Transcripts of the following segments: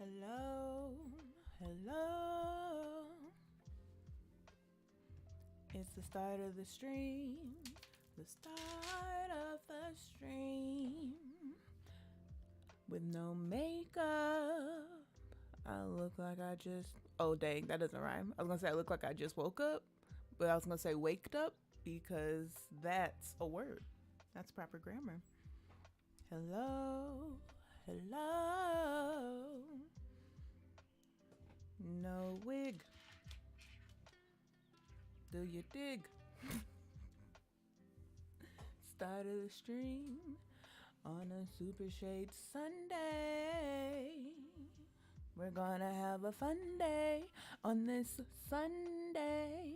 Hello, hello. It's the start of the stream. The start of the stream. With no makeup. I look like I just. Oh, dang, that doesn't rhyme. I was gonna say I look like I just woke up, but I was gonna say waked up because that's a word. That's proper grammar. Hello, hello. No wig. Do you dig? Start of the stream on a Super Shade Sunday. We're gonna have a fun day on this Sunday.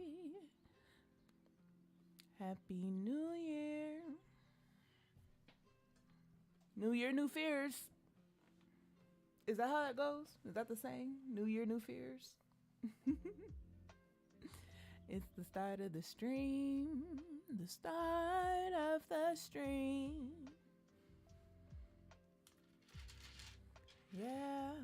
Happy New Year. New Year, new fears. Is that how it goes? Is that the saying? New Year, new fears? It's the start of the stream. The start of the stream. Yeah.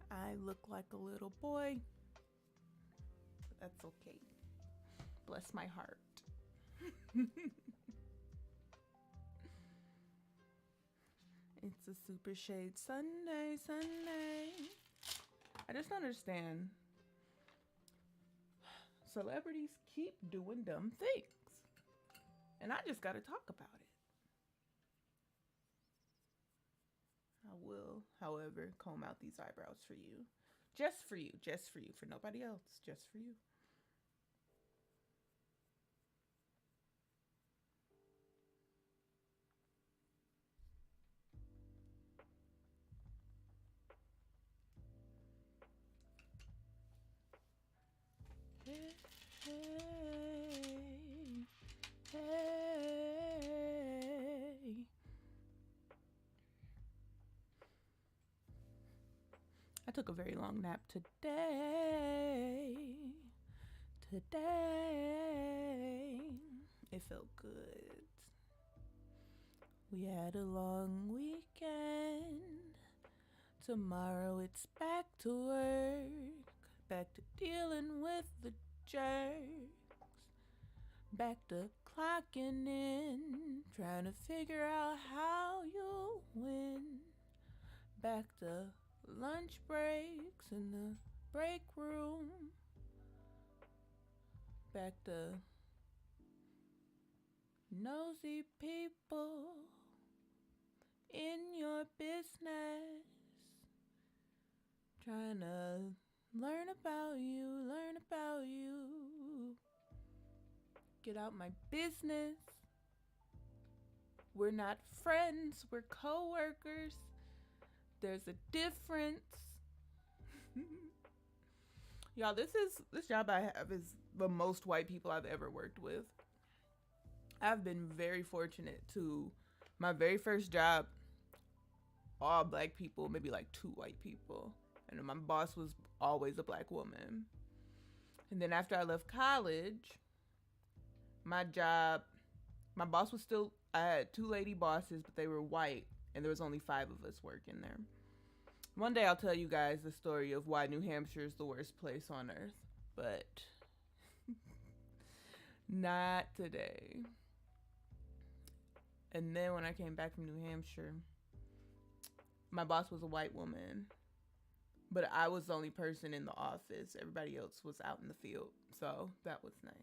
I look like a little boy. That's okay. Bless my heart. It's a Super Shade Sunday. I just don't understand. Celebrities keep doing dumb things. And I just gotta talk about it. I will, however, comb out these eyebrows for you. Just for you. Just for you. For nobody else. Just for you. Hey, hey, hey. I took a very long nap today. It felt good. We had a long weekend. Tomorrow it's back to work. Back to dealing with the jerks. Back to clocking in. Trying to figure out how you'll win. Back to lunch breaks in the break room. Back to nosy people in your business. Trying to learn about you. Get out my business. We're not friends, we're co-workers. There's a difference. Y'all, this job I have is the most white people I've ever worked with. I've been very fortunate to my very first job, all black people, maybe like 2 white people. And my boss was always a black woman. And then after I left college, my boss was still, I had 2 lady bosses, but they were white. And there was only 5 of us working there. One day I'll tell you guys the story of why New Hampshire is the worst place on earth. But not today. And then when I came back from New Hampshire, my boss was a white woman. But I was the only person in the office. Everybody else was out in the field. So that was nice.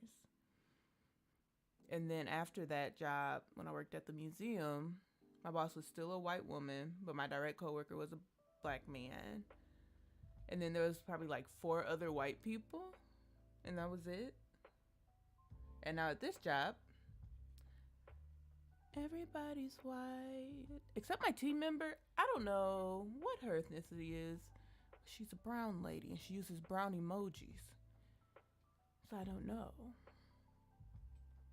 And then after that job, when I worked at the museum, my boss was still a white woman, but my direct coworker was a black man. And then there was probably like 4 other white people. And that was it. And now at this job, everybody's white. Except my team member. I don't know what her ethnicity is. She's a brown lady and she uses brown emojis. So I don't know.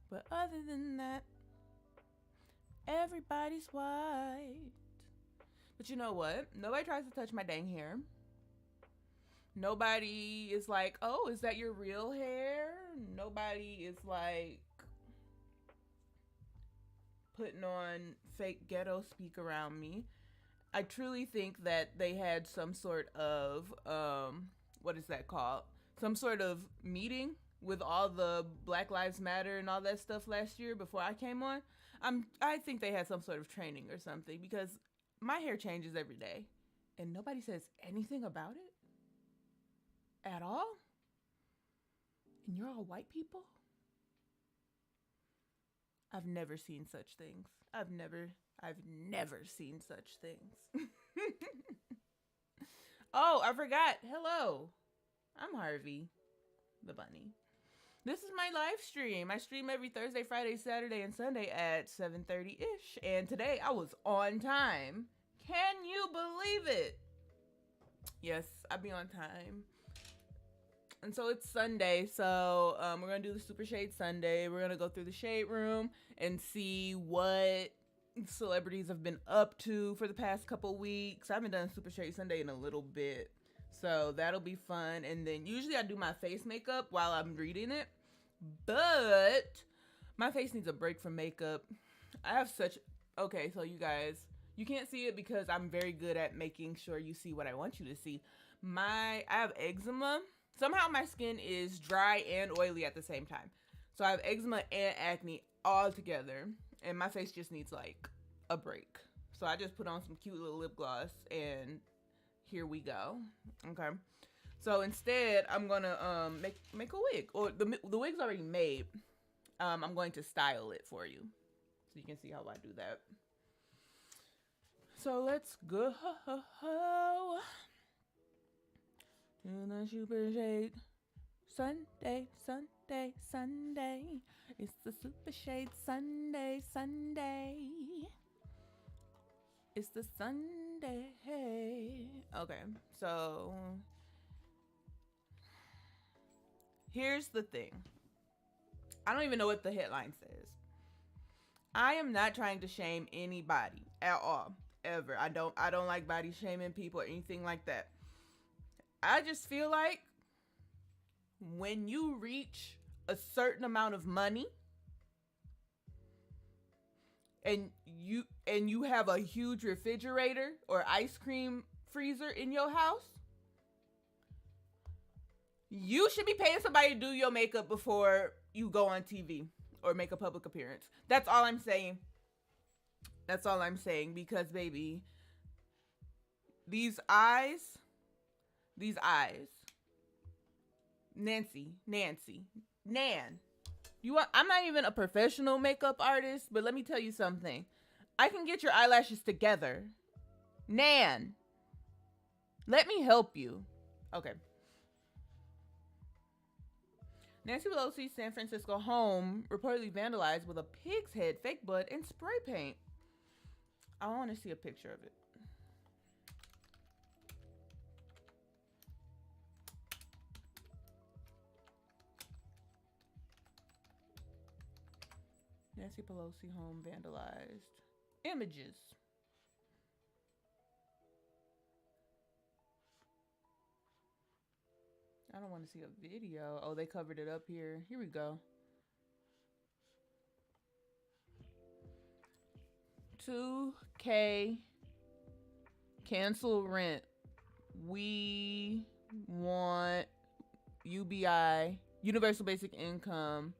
But other than that, everybody's white. But you know what? Nobody tries to touch my dang hair. Nobody is like, oh, is that your real hair? Nobody is like putting on fake ghetto speak around me. I truly think that they had some sort of what is that called? Some sort of meeting with all the Black Lives Matter and all that stuff last year before I came on. I think they had some sort of training or something because my hair changes every day and nobody says anything about it at all. And you're all white people? I've never seen such things. I've never seen such things. Oh, I forgot. Hello. I'm Harvey, the bunny. This is my live stream. I stream every Thursday, Friday, Saturday, and Sunday at 7:30-ish. And today I was on time. Can you believe it? Yes, I'll be on time. And so it's Sunday, so we're going to do the Super Shade Sunday. We're going to go through the shade room and see what celebrities have been up to for the past couple weeks. I haven't done Super Shade Sunday in a little bit, so that'll be fun. And then usually I do my face makeup while I'm reading it, but my face needs a break from makeup. I have such... Okay, so you guys, you can't see it because I'm very good at making sure you see what I want you to see. I have eczema. Somehow my skin is dry and oily at the same time. So I have eczema and acne all together. And my face just needs like a break. So I just put on some cute little lip gloss and here we go. Okay. So instead I'm going to make a wig. Or the wig's already made. I'm going to style it for you. So you can see how I do that. So let's go. To the Super Shade Sunday, Sunday, Sunday. It's the Super Shade Sunday, Sunday. It's the Sunday. Okay, so here's the thing. I don't even know what the headline says. I am not trying to shame anybody at all, ever. I don't like body shaming people or anything like that. I just feel like when you reach a certain amount of money and you have a huge refrigerator or ice cream freezer in your house, you should be paying somebody to do your makeup before you go on TV or make a public appearance. That's all I'm saying. That's all I'm saying, because baby, these eyes, Nancy, Nan. I'm not even a professional makeup artist, but let me tell you something. I can get your eyelashes together. Nan, let me help you. Okay. Nancy Pelosi's San Francisco home reportedly vandalized with a pig's head, fake blood, and spray paint. I want to see a picture of it. Nancy Pelosi home vandalized. Images. I don't want to see a video. Oh, they covered it up here. Here we go. 2K cancel rent. We want UBI, universal basic income,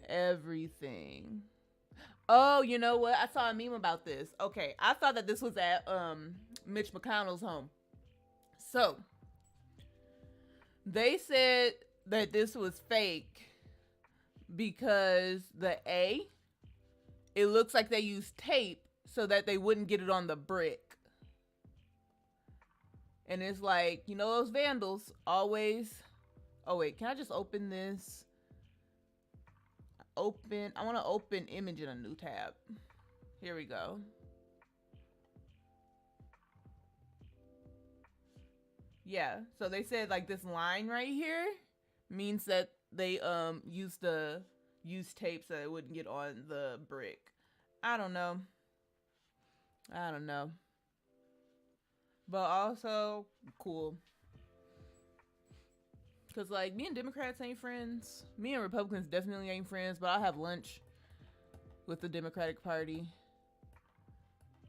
everything. Oh, you know what? I saw a meme about this. Okay, I thought that this was at Mitch McConnell's home. So they said that this was fake because it looks like they used tape so that they wouldn't get it on the brick. And it's like, you know, those vandals always... Oh, wait, can I just open this? I want to open image in a new tab. Here we go. Yeah, so they said like this line right here means that they used tape so it wouldn't get on the brick. I don't know. But also cool. Cause like me and Democrats ain't friends. Me and Republicans definitely ain't friends, but I'll have lunch with the Democratic Party.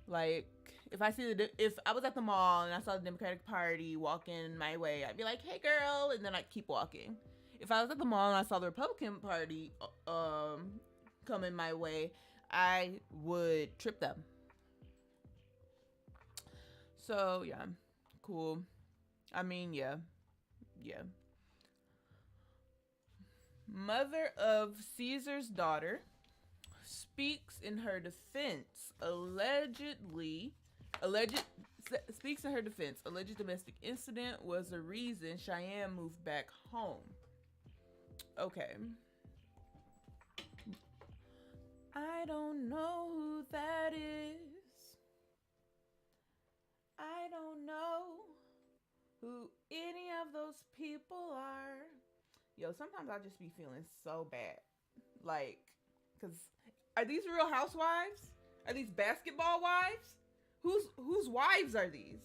Like, if I was at the mall and I saw the Democratic Party walking my way, I'd be like, "Hey, girl," and then I'd keep walking. If I was at the mall and I saw the Republican Party coming my way, I would trip them. So yeah, cool. I mean, yeah. Mother of Caesar's daughter speaks in her defense. Speaks in her defense. Alleged domestic incident was the reason Cheyenne moved back home. Okay. I don't know who that is. I don't know who any of those people are. Yo, sometimes I just be feeling so bad. Like, because are these real housewives? Are these basketball wives? Whose wives are these?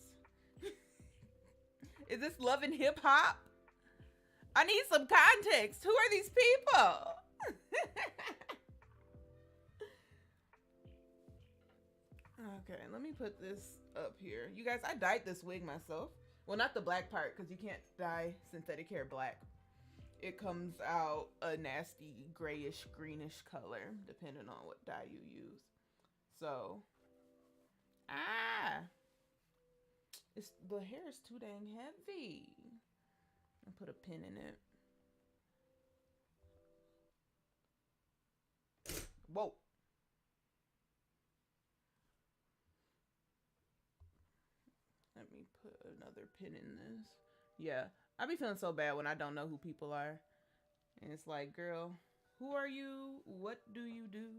Is this Love and Hip Hop? I need some context. Who are these people? Okay, let me put this up here. You guys, I dyed this wig myself. Well, not the black part, because you can't dye synthetic hair black. It comes out a nasty grayish, greenish color, depending on what dye you use. So, the hair is too dang heavy. I'll put a pin in it. Whoa. Let me put another pin in this. Yeah, I be feeling so bad when I don't know who people are. And it's like, girl, who are you? What do you do?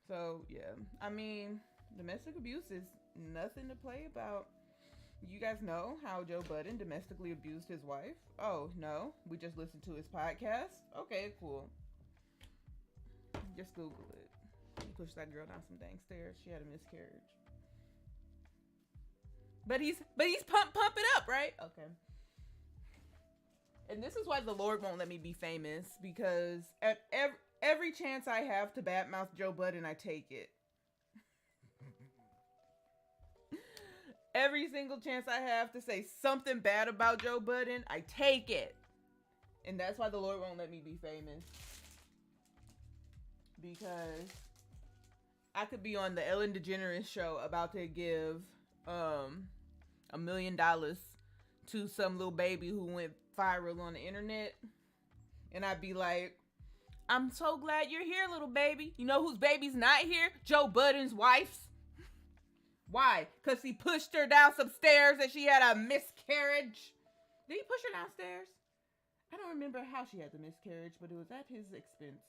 So, yeah. I mean, domestic abuse is nothing to play about. You guys know how Joe Budden domestically abused his wife? Oh, no? We just listened to his podcast? Okay, cool. Just Google it. He pushed that girl down some dang stairs. She had a miscarriage. But he's pump it up, right? Okay. And this is why the Lord won't let me be famous, because at every chance I have to badmouth Joe Budden, I take it. Every single chance I have to say something bad about Joe Budden, I take it. And that's why the Lord won't let me be famous. Because I could be on the Ellen DeGeneres show about to give $1 million to some little baby who went viral on the internet. And I'd be like, I'm so glad you're here, little baby. You know whose baby's not here? Joe Budden's wife's. Why? Because he pushed her down some stairs and she had a miscarriage. Did he push her downstairs? I don't remember how she had the miscarriage, but it was at his expense.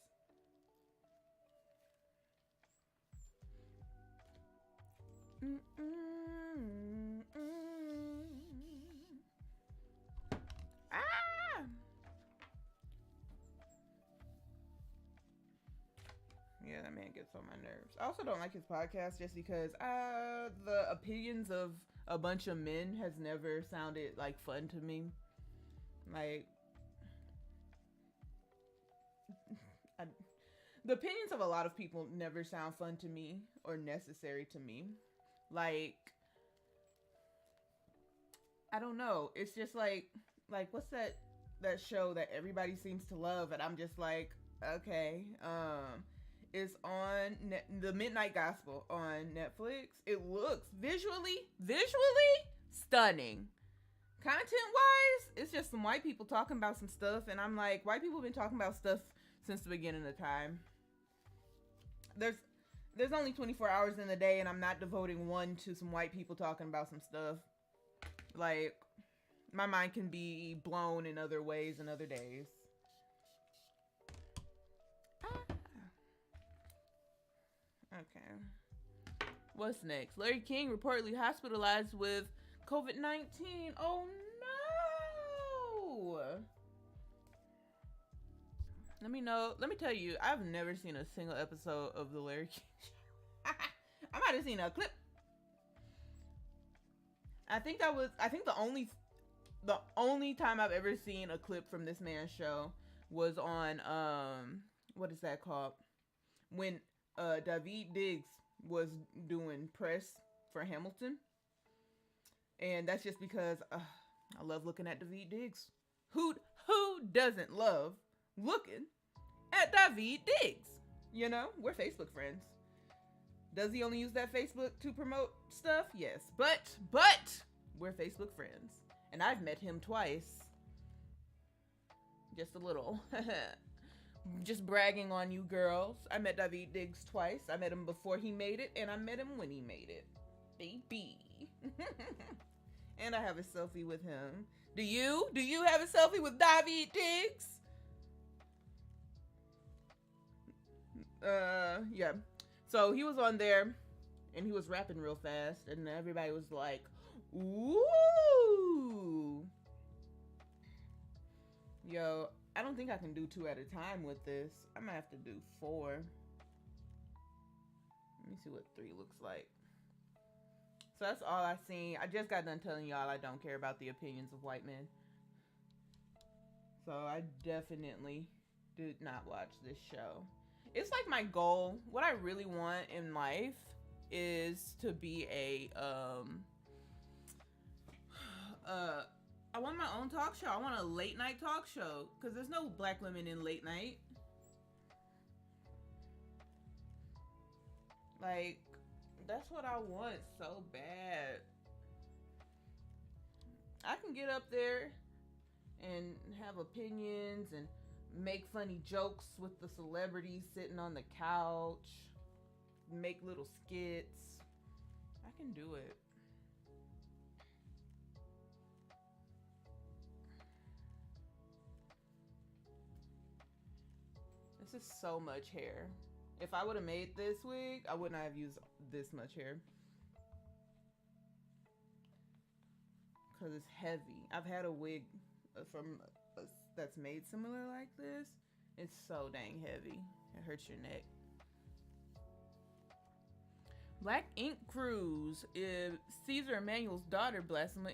Yeah, that man gets on my nerves. I also don't like his podcast just because the opinions of a bunch of men has never sounded like fun to me. Like, the opinions of a lot of people never sound fun to me or necessary to me. Like, I don't know. It's just like what's that show that everybody seems to love, and I'm just like, okay, it's on the Midnight Gospel on Netflix. It looks visually stunning. Content wise, it's just some white people talking about some stuff, and I'm like, white people have been talking about stuff since the beginning of time. There's only 24 hours in the day, and I'm not devoting one to some white people talking about some stuff. Like, my mind can be blown in other ways and other days. Okay. What's next? Larry King reportedly hospitalized with COVID-19. Oh no! Let me tell you, I've never seen a single episode of the Larry King show. I might have seen a clip. I think the only time I've ever seen a clip from this man's show was on what is that called? When David Diggs was doing press for Hamilton, and that's just because I love looking at David Diggs. Who doesn't love looking at David Diggs? You know, we're Facebook friends. Does he only use that Facebook to promote stuff? Yes, but we're Facebook friends, and I've met him twice. Just a little. Just bragging on you girls. I met David Diggs twice. I met him before he made it, and I met him when he made it. Baby. And I have a selfie with him. Do you? Do you have a selfie with David Diggs? Yeah. So he was on there, and he was rapping real fast, and everybody was like, ooh. Yo, I don't think I can do 2 at a time with this. I might have to do 4. Let me see what 3 looks like. So that's all I seen. I just got done telling y'all I don't care about the opinions of white men. So I definitely did not watch this show. It's like my goal. What I really want in life is to be I want my own talk show. I want a late night talk show because there's no black women in late night. Like, that's what I want so bad. I can get up there and have opinions and make funny jokes with the celebrities sitting on the couch, make little skits. I can do it. This is so much hair. If I would have made this wig, I would not have used this much hair. Because it's heavy. I've had a wig that's made similar like this. It's so dang heavy. It hurts your neck. Black Ink Cruise is Caesar Emanuel's daughter blasting on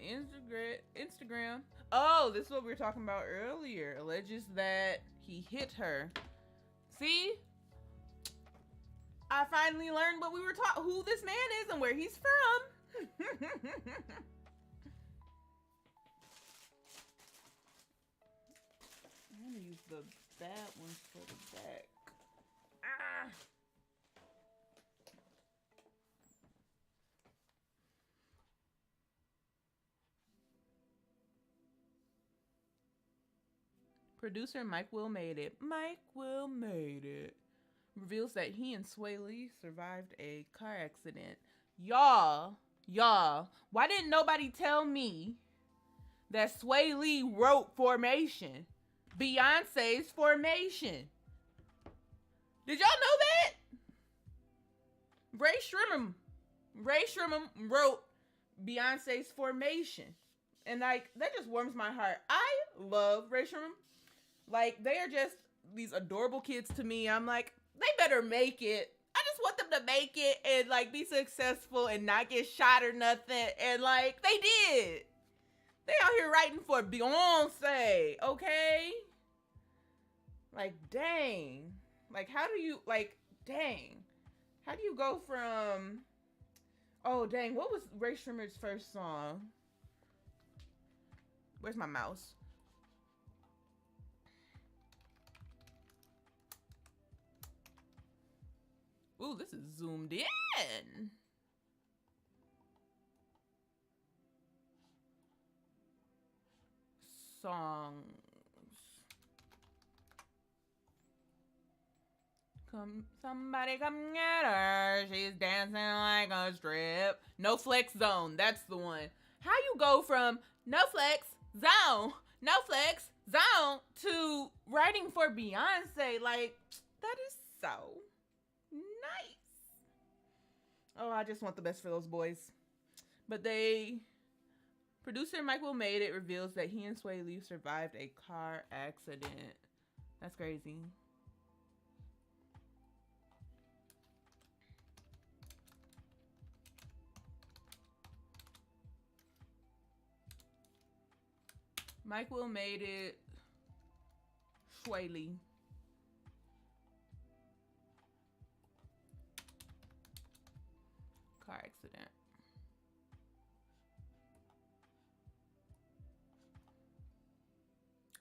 Instagram. Oh, this is what we were talking about earlier. Alleges that he hit her. See? I finally learned what we were taught, who this man is and where he's from. I'm gonna use the bad ones for the back. Ah. Producer Mike Will made it. Mike Will made it. Reveals that he and Sway Lee survived a car accident. Y'all, why didn't nobody tell me that Sway Lee wrote Formation? Beyonce's Formation. Did y'all know that? Ray Shrimmer wrote Beyonce's Formation. And like, that just warms my heart. I love Ray Shrimmer. Like, they are just these adorable kids to me. I'm like, they better make it. I just want them to make it and like be successful and not get shot or nothing. And like, they did. They out here writing for Beyonce, okay? Like, dang. Like, how do you, like, dang. How do you go from, oh, dang, what was Ray Shrimmer's first song? Where's my mouse? Ooh, this is zoomed in. Songs. Somebody come get her. She's dancing like a strip. No Flex Zone. That's the one. How you go from No Flex Zone to writing for Beyonce? Like, that is so nice. Oh, I just want the best for those boys. But producer Michael Made It reveals that he and Sway Lee survived a car accident. That's crazy. Mike Will Made It. Sway Lee. car accident.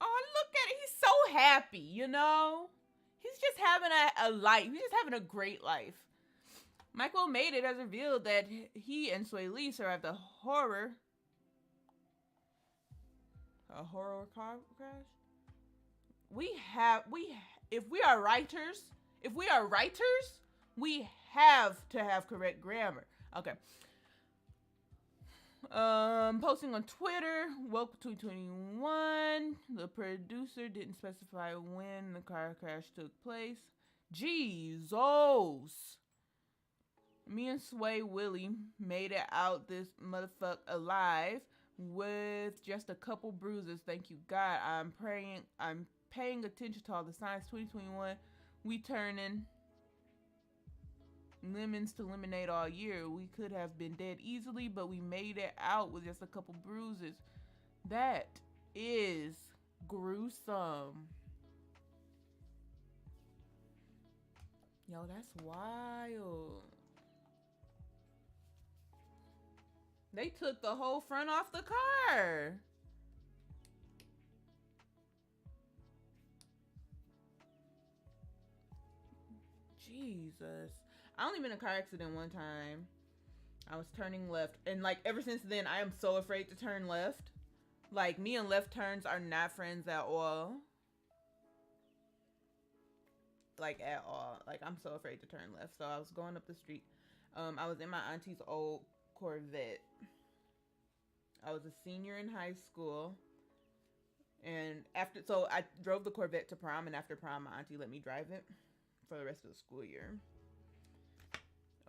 Oh, look at it. He's so happy, you know? He's just having a life. He's just having a great life. Michael made it as revealed that he and Sway Lee survived a horror car crash. If we are writers, we have to have correct grammar. Okay. Posting on Twitter, woke 2021. The producer didn't specify when the car crash took place. Jesus. Me and Sway Willie made it out this motherfucker alive with just a couple bruises. Thank you, God. I'm paying attention to all the signs. 2021, we turning lemons to lemonade all year. We could have been dead easily, but we made it out with just a couple bruises. That is gruesome. Yo, that's wild. They took the whole front off the car. Jesus. I only been in a car accident one time. I was turning left. And like ever since then, I am so afraid to turn left. Like me and left turns are not friends at all. Like at all. Like I'm so afraid to turn left. So I was going up the street. I was in my auntie's old Corvette. I was a senior in high school. And so I drove the Corvette to prom, and after prom, my auntie let me drive it for the rest of the school year.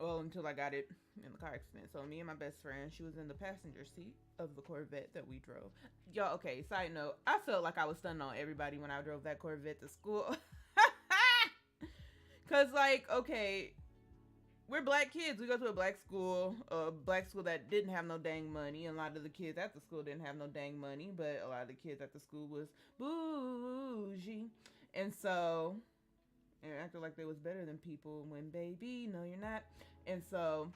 Well, until I got it in the car accident. So me and my best friend, she was in the passenger seat of the Corvette that we drove. Y'all, okay, side note, I felt like I was stunning on everybody when I drove that Corvette to school. Cause like, okay, we're black kids. We go to a black school that didn't have no dang money. And a lot of the kids at the school didn't have no dang money, but a lot of the kids at the school was bougie. And so, and acted like they was better than people when, baby, no, you're not. And so,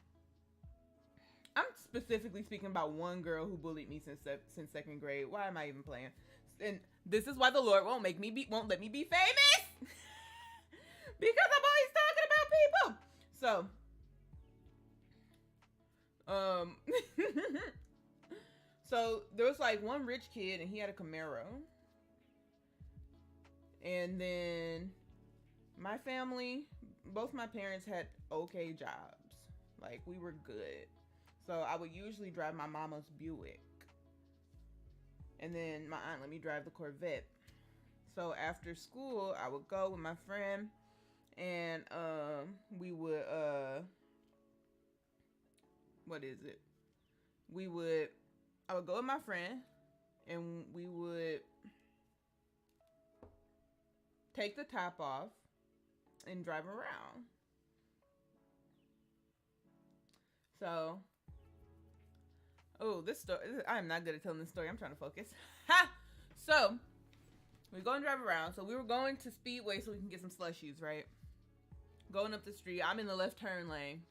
I'm specifically speaking about one girl who bullied me since second grade. Why am I even playing? And this is why the Lord won't let me be famous. Because I'm always talking about people. So, so there was like one rich kid and he had a Camaro. And then my family, both my parents had okay jobs. Like we were good. So I would usually drive my mama's Buick. And then my aunt let me drive the Corvette. So after school, I would go with my friend and we would I would go with my friend and we would take the top off and drive around. So, this story, I'm not good at telling this story. I'm trying to focus. Ha! So, we go and drive around. So we were going to Speedway so we can get some slushies, right? Going up the street, I'm in the left turn lane.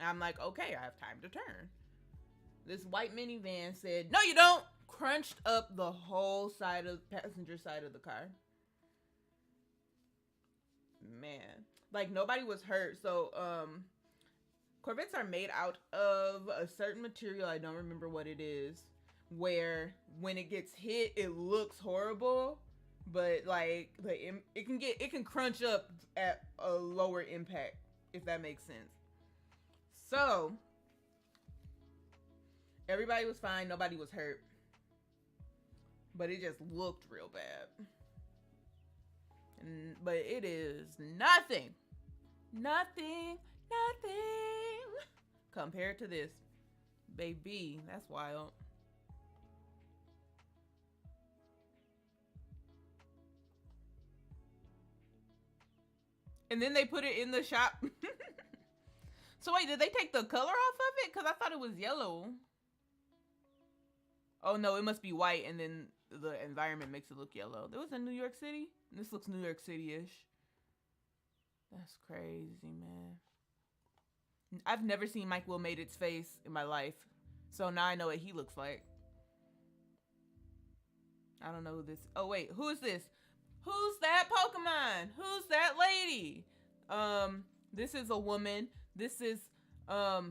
And I'm like, okay, I have time to turn. This white minivan said, no, you don't. Crunched up the whole passenger side of the car. Man. Like, nobody was hurt. So, Corvettes are made out of a certain material. I don't remember what it is. Where, when it gets hit, it looks horrible. But, like, it can crunch up at a lower impact. If that makes sense. So, everybody was fine. Nobody was hurt. But it just looked real bad. But it is nothing compared to this. Baby, that's wild. And then they put it in the shop. So wait, did they take the color off of it? Because I thought it was yellow. Oh no, it must be white, and then the environment makes it look yellow. It was in New York City? This looks New York City-ish. That's crazy, man. I've never seen Mike Will Made Its face in my life. So now I know what he looks like. I don't know who this. Oh wait, who is this? Who's that Pokemon? Who's that lady? This is a woman. This is Cash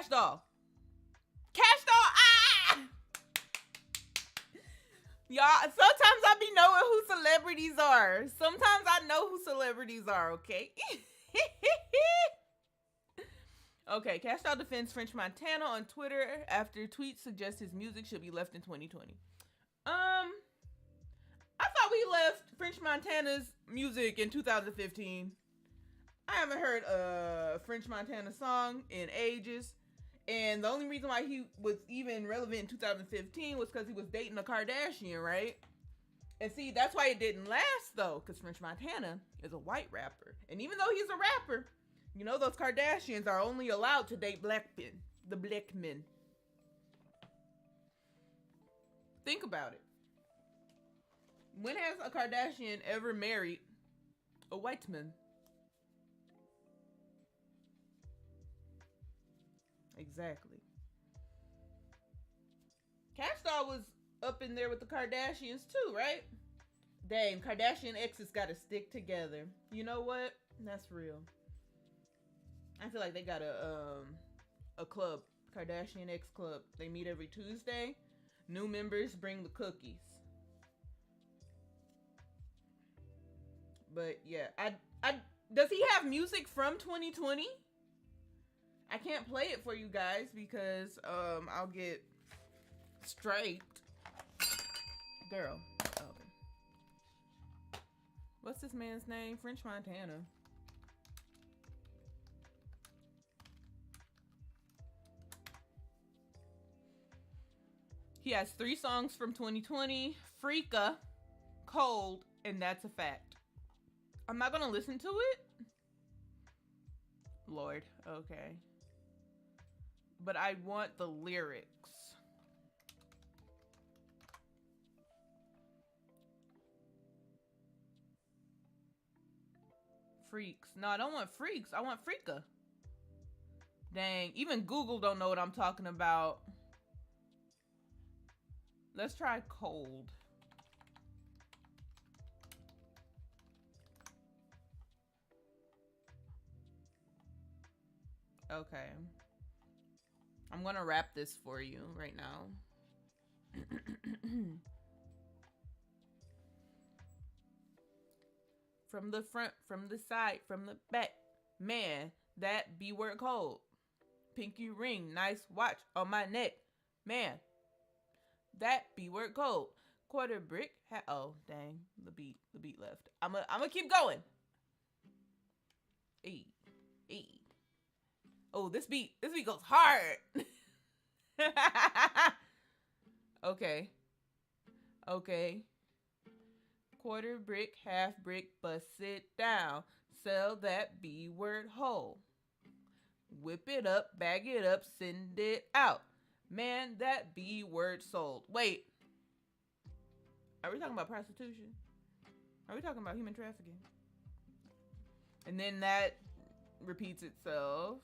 Doll. Cash Doll. Ah! Y'all, sometimes I be knowing who celebrities are. Sometimes I know who celebrities are, okay? Okay, Cash Doll defends French Montana on Twitter after tweets suggest his music should be left in 2020. I thought we left French Montana's music in 2015. I haven't heard a French Montana song in ages. And the only reason why he was even relevant in 2015 was because he was dating a Kardashian, right? And see, that's why it didn't last, though, because French Montana is a white rapper. And even though he's a rapper, you know those Kardashians are only allowed to date black men. The black men. Think about it. When has a Kardashian ever married a white man? Exactly. Cash Doll was up in there with the Kardashians too, right? Dang, Kardashian exes gotta stick together. You know what? That's real. I feel like they got a club, Kardashian X Club. They meet every Tuesday. New members bring the cookies. But yeah, I does he have music from 2020? I can't play it for you guys because I'll get striped. Girl. Okay. What's this man's name? French Montana. He has 3 songs from 2020. Freaka, Cold, and That's a Fact. I'm not gonna listen to it. Lord, okay. But I want the lyrics. Freaks. No, I don't want freaks. I want Freaka. Dang, even Google don't know what I'm talking about. Let's try Cold. Okay. I'm gonna wrap this for you right now. From the front, from the side, from the back. Man, that B word cold. Pinky ring, nice watch on my neck. Man, that B word cold. Quarter brick. Oh, dang. The beat left. I'm gonna keep going. E. Oh, this beat goes hard. Okay. Quarter brick, half brick, bust it down. Sell that B word whole. Whip it up, bag it up, send it out. Man, that B word sold. Wait. Are we talking about prostitution? Are we talking about human trafficking? And then that repeats itself.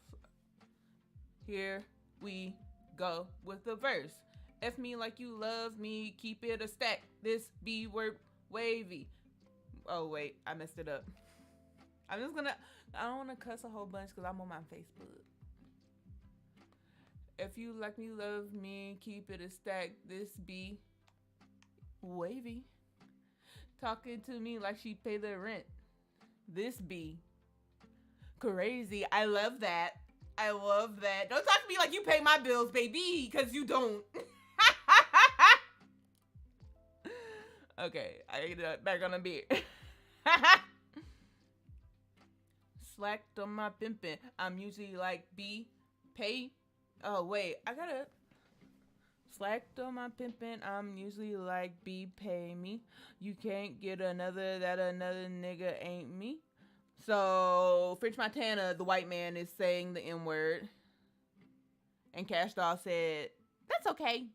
Here we go with the verse. F me like you love me, keep it a stack. This B word wavy. Oh wait, I messed it up. I don't want to cuss a whole bunch because I'm on my Facebook. If you like me, love me, keep it a stack. This B wavy. Talking to me like she pay the rent. This B crazy. I love that. Don't talk to me like you pay my bills, baby, because you don't. Okay, I get back on the beat. Slacked on my pimpin'. I'm usually like B pay. Oh wait, I gotta. Slacked on my pimpin'. I'm usually like B pay me. You can't get another that another nigga ain't me. So French Montana, the white man, is saying the N word, and Cash Doll said, "That's okay."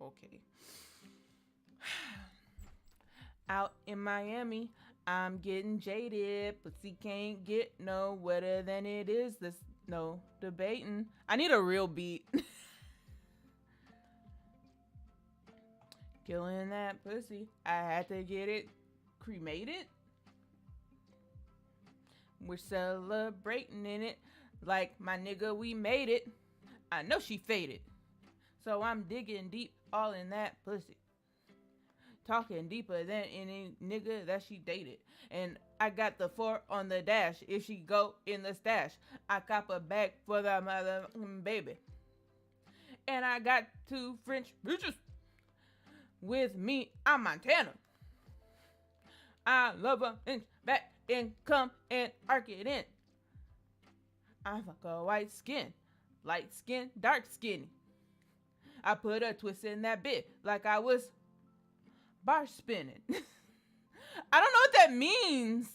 Okay. Out in Miami, I'm getting jaded, but she can't get no wetter than it is. This no debating. I need a real beat. Killing that pussy. I had to get it cremated. We're celebrating in it. Like my nigga, we made it. I know she faded. So I'm digging deep all in that pussy. Talking deeper than any nigga that she dated. And I got the 4 on the dash. If she go in the stash, I cop a bag for the mother baby. And I got 2 French bitches with me. I'm Montana. I love her inch back and come and arc it in. I fuck a white skin, light skin, dark skin. I put a twist in that bit like I was bar spinning. I don't know what that means.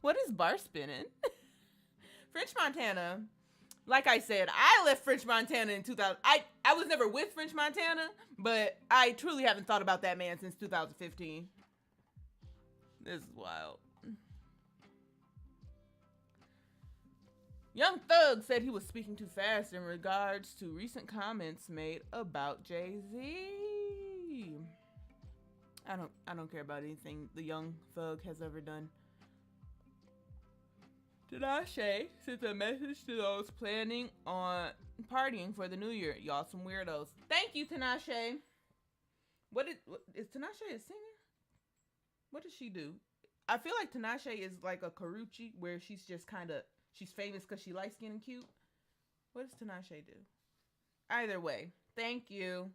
What is bar spinning? French Montana. Like I said, I left French Montana in 2000. I was never with French Montana, but I truly haven't thought about that man since 2015. This is wild. Young Thug said he was speaking too fast in regards to recent comments made about Jay-Z. I don't care about anything the Young Thug has ever done. Tinashe sent a message to those planning on partying for the new year. Y'all some weirdos. Thank you, Tinashe. What is Tinashe a singer? What does she do? I feel like Tinashe is like a Karuchi where she's just kind of, she's famous because she light skinned and cute. What does Tinashe do? Either way, thank you.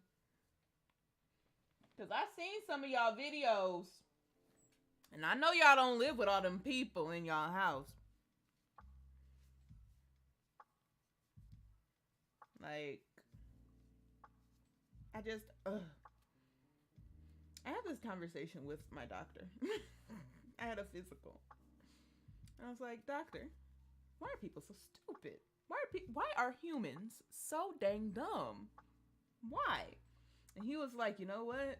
Because I seen some of y'all videos. And I know y'all don't live with all them people in y'all house. Like, I had this conversation with my doctor. I had a physical. And I was like, doctor, why are people so stupid? Why are humans so dang dumb? Why? And he was like, you know what?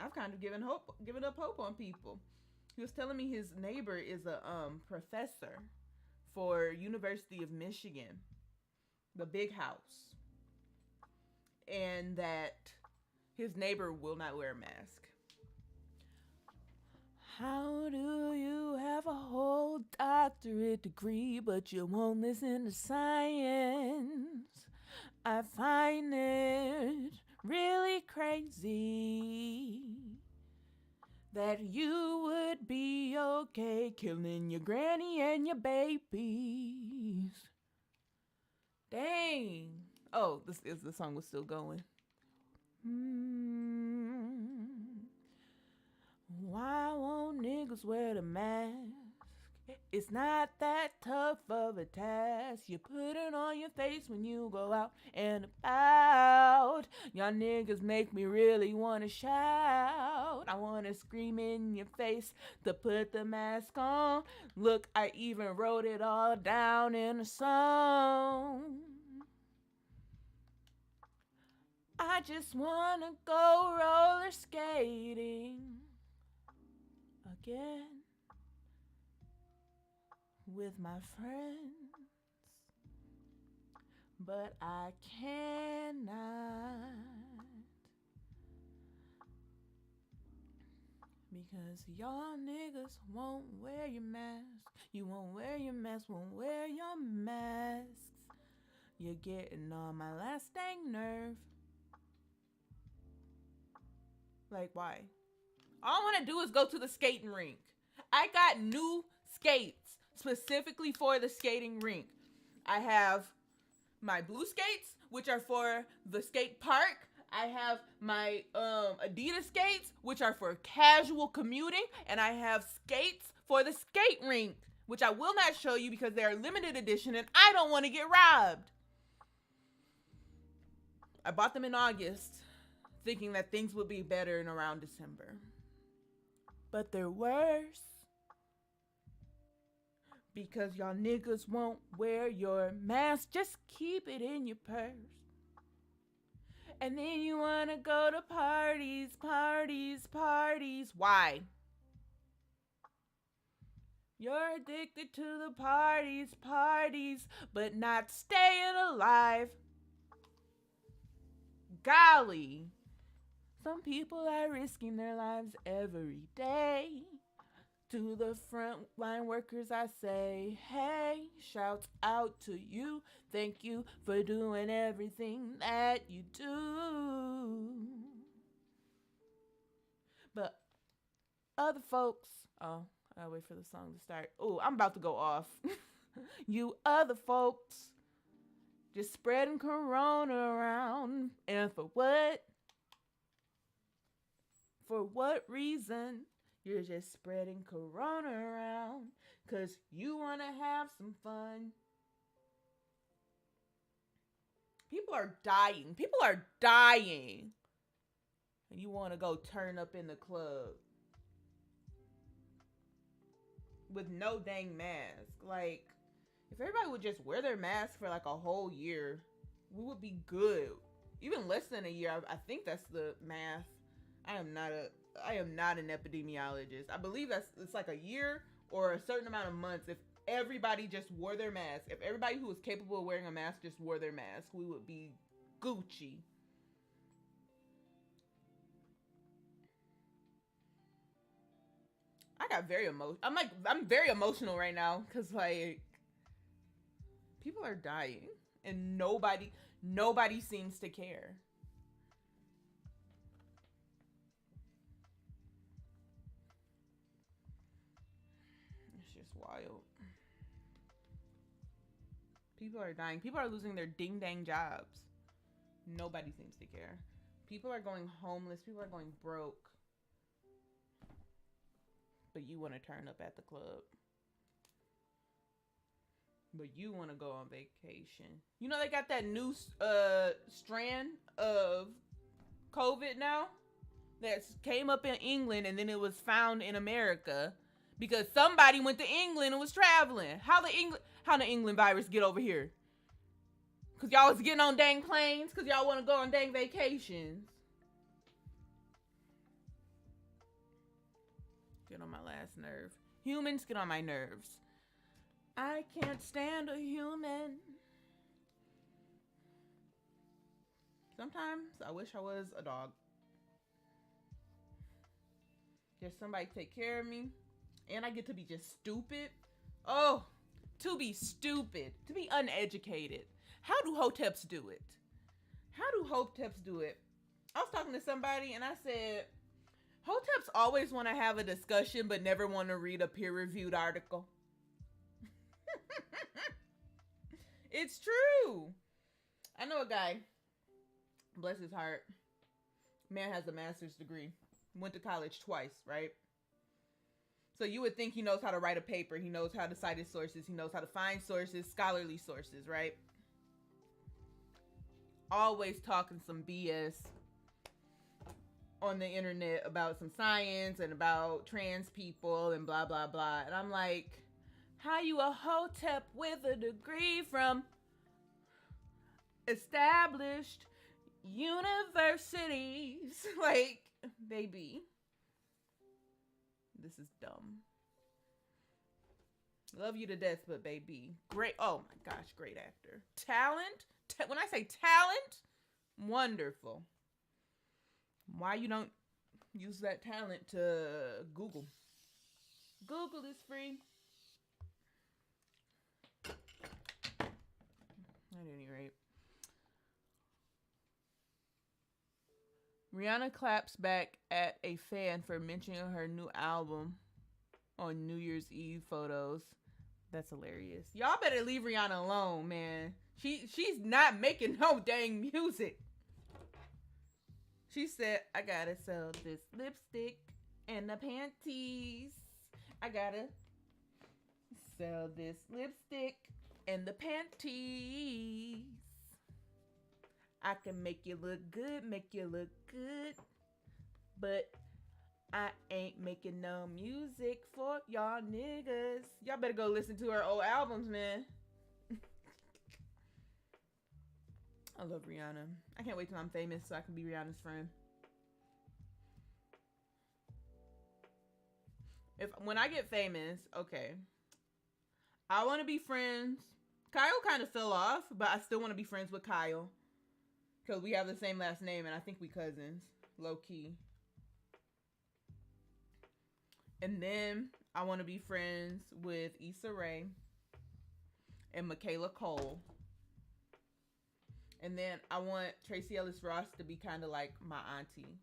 I've kind of given up hope on people. He was telling me his neighbor is a professor for University of Michigan, the big house, and that his neighbor will not wear a mask. How do you have a whole doctorate degree, but you won't listen to science? I find it really crazy that you would be okay killing your granny and your babies. Dang. Oh, the song was still going. Why won't niggas wear the mask? It's not that tough of a task. You put it on your face when you go out and about. Y'all niggas make me really wanna shout. I wanna scream in your face to put the mask on. Look, I even wrote it all down in a song. I just wanna go roller skating again with my friends, but I cannot because y'all niggas won't wear your mask. You won't wear your mask, won't wear your masks. You're getting on my last dang nerve. Like, why? All I want to do is go to the skating rink. I got new skates specifically for the skating rink. I have my blue skates, which are for the skate park. I have my Adidas skates, which are for casual commuting. And I have skates for the skate rink, which I will not show you because they are limited edition and I don't want to get robbed. I bought them in August, thinking that things would be better in around December. But they're worse. Because y'all niggas won't wear your mask. Just keep it in your purse. And then you wanna go to parties. Why? You're addicted to the parties, parties, but not staying alive. Golly. Some people are risking their lives every day. To the frontline workers, I say, hey, shouts out to you. Thank you for doing everything that you do. But other folks, oh, I wait for the song to start. Oh, I'm about to go off. You other folks, just spreading corona around. And for what? For what reason? You're just spreading corona around because you want to have some fun. People are dying. People are dying. And you want to go turn up in the club with no dang mask. Like, if everybody would just wear their mask for like a whole year, we would be good. Even less than a year. I think that's the math. I am not an epidemiologist. I believe it's like a year or a certain amount of months. If everybody just wore their mask, if everybody who was capable of wearing a mask just wore their mask, we would be Gucci. I got very emotional. I'm very emotional right now because like people are dying and nobody seems to care. It's just wild. People are dying. People are losing their ding dang jobs. Nobody seems to care. People are going homeless. People are going broke. But you want to turn up at the club. But you want to go on vacation. You know they got that new strand of COVID now that came up in England and then it was found in America because somebody went to England and was traveling. How the England virus get over here? Cause y'all was getting on dang planes. Cause y'all want to go on dang vacations. Get on my last nerve. Humans get on my nerves. I can't stand a human. Sometimes I wish I was a dog. There's somebody to take care of me. And I get to be just stupid. Oh, to be stupid. To be uneducated. How do hoteps do it? How do hoteps do it? I was talking to somebody and I said, hoteps always want to have a discussion but never want to read a peer-reviewed article. It's true. I know a guy, bless his heart, man has a master's degree, went to college twice, right? So you would think he knows how to write a paper, he knows how to cite his sources, he knows how to find sources, scholarly sources, right? Always talking some BS on the internet about some science and about trans people and blah blah blah. And I'm like, how you a hotep with a degree from established universities? Like, baby, this is dumb. Love you to death, but baby, great. Oh my gosh, great actor. Talent. When I say talent, wonderful. Why you don't use that talent to Google? Google is free. At any rate, Rihanna claps back at a fan for mentioning her new album on New Year's Eve photos. That's hilarious. Y'all better leave Rihanna alone, man. She's not making no dang music. She said, I gotta sell this lipstick and the panties. I gotta sell this lipstick and the panties. I can make you look good, but I ain't making no music for y'all niggas. Y'all better go listen to her old albums, man. I love Rihanna. I can't wait till I'm famous so I can be Rihanna's friend. If when I get famous, okay, I want to be friends. Kyle kind of fell off, but I still want to be friends with Kyle because we have the same last name and I think we cousins, low key. And then I want to be friends with Issa Rae and Michaela Cole. And then I want Tracy Ellis Ross to be kind of like my auntie.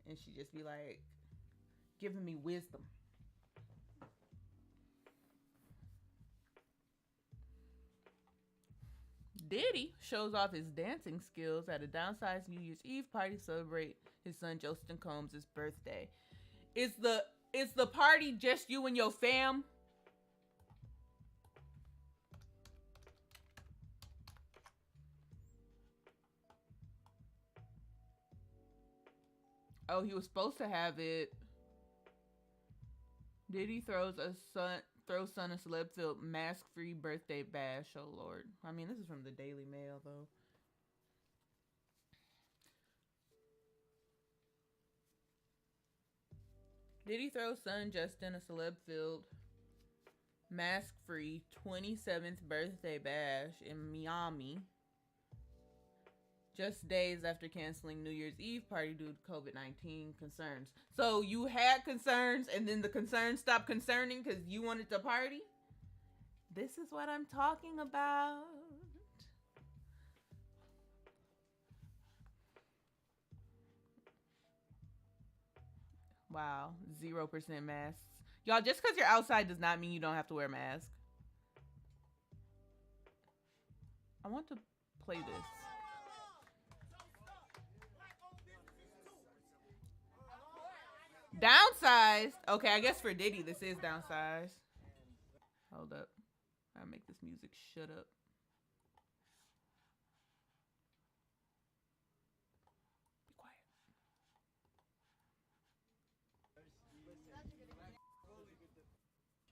And she just be like giving me wisdom. Diddy shows off his dancing skills at a downsized New Year's Eve party to celebrate his son Justin Combs' birthday. Is the party just you and your fam? Oh, he was supposed to have it. Diddy throws son a celeb filled mask free birthday bash. Oh Lord. I mean, this is from the Daily Mail though. Diddy throws son Justin a celeb filled mask free 27th birthday bash in Miami just days after canceling New Year's Eve party due to COVID-19 concerns. So you had concerns and then the concerns stopped concerning because you wanted to party? This is what I'm talking about. Wow, 0% masks. Y'all, just because you're outside does not mean you don't have to wear a mask. I want to play this. Downsized. Okay, I guess for Diddy, this is downsized. Hold up. I'll make this music shut up. Be quiet.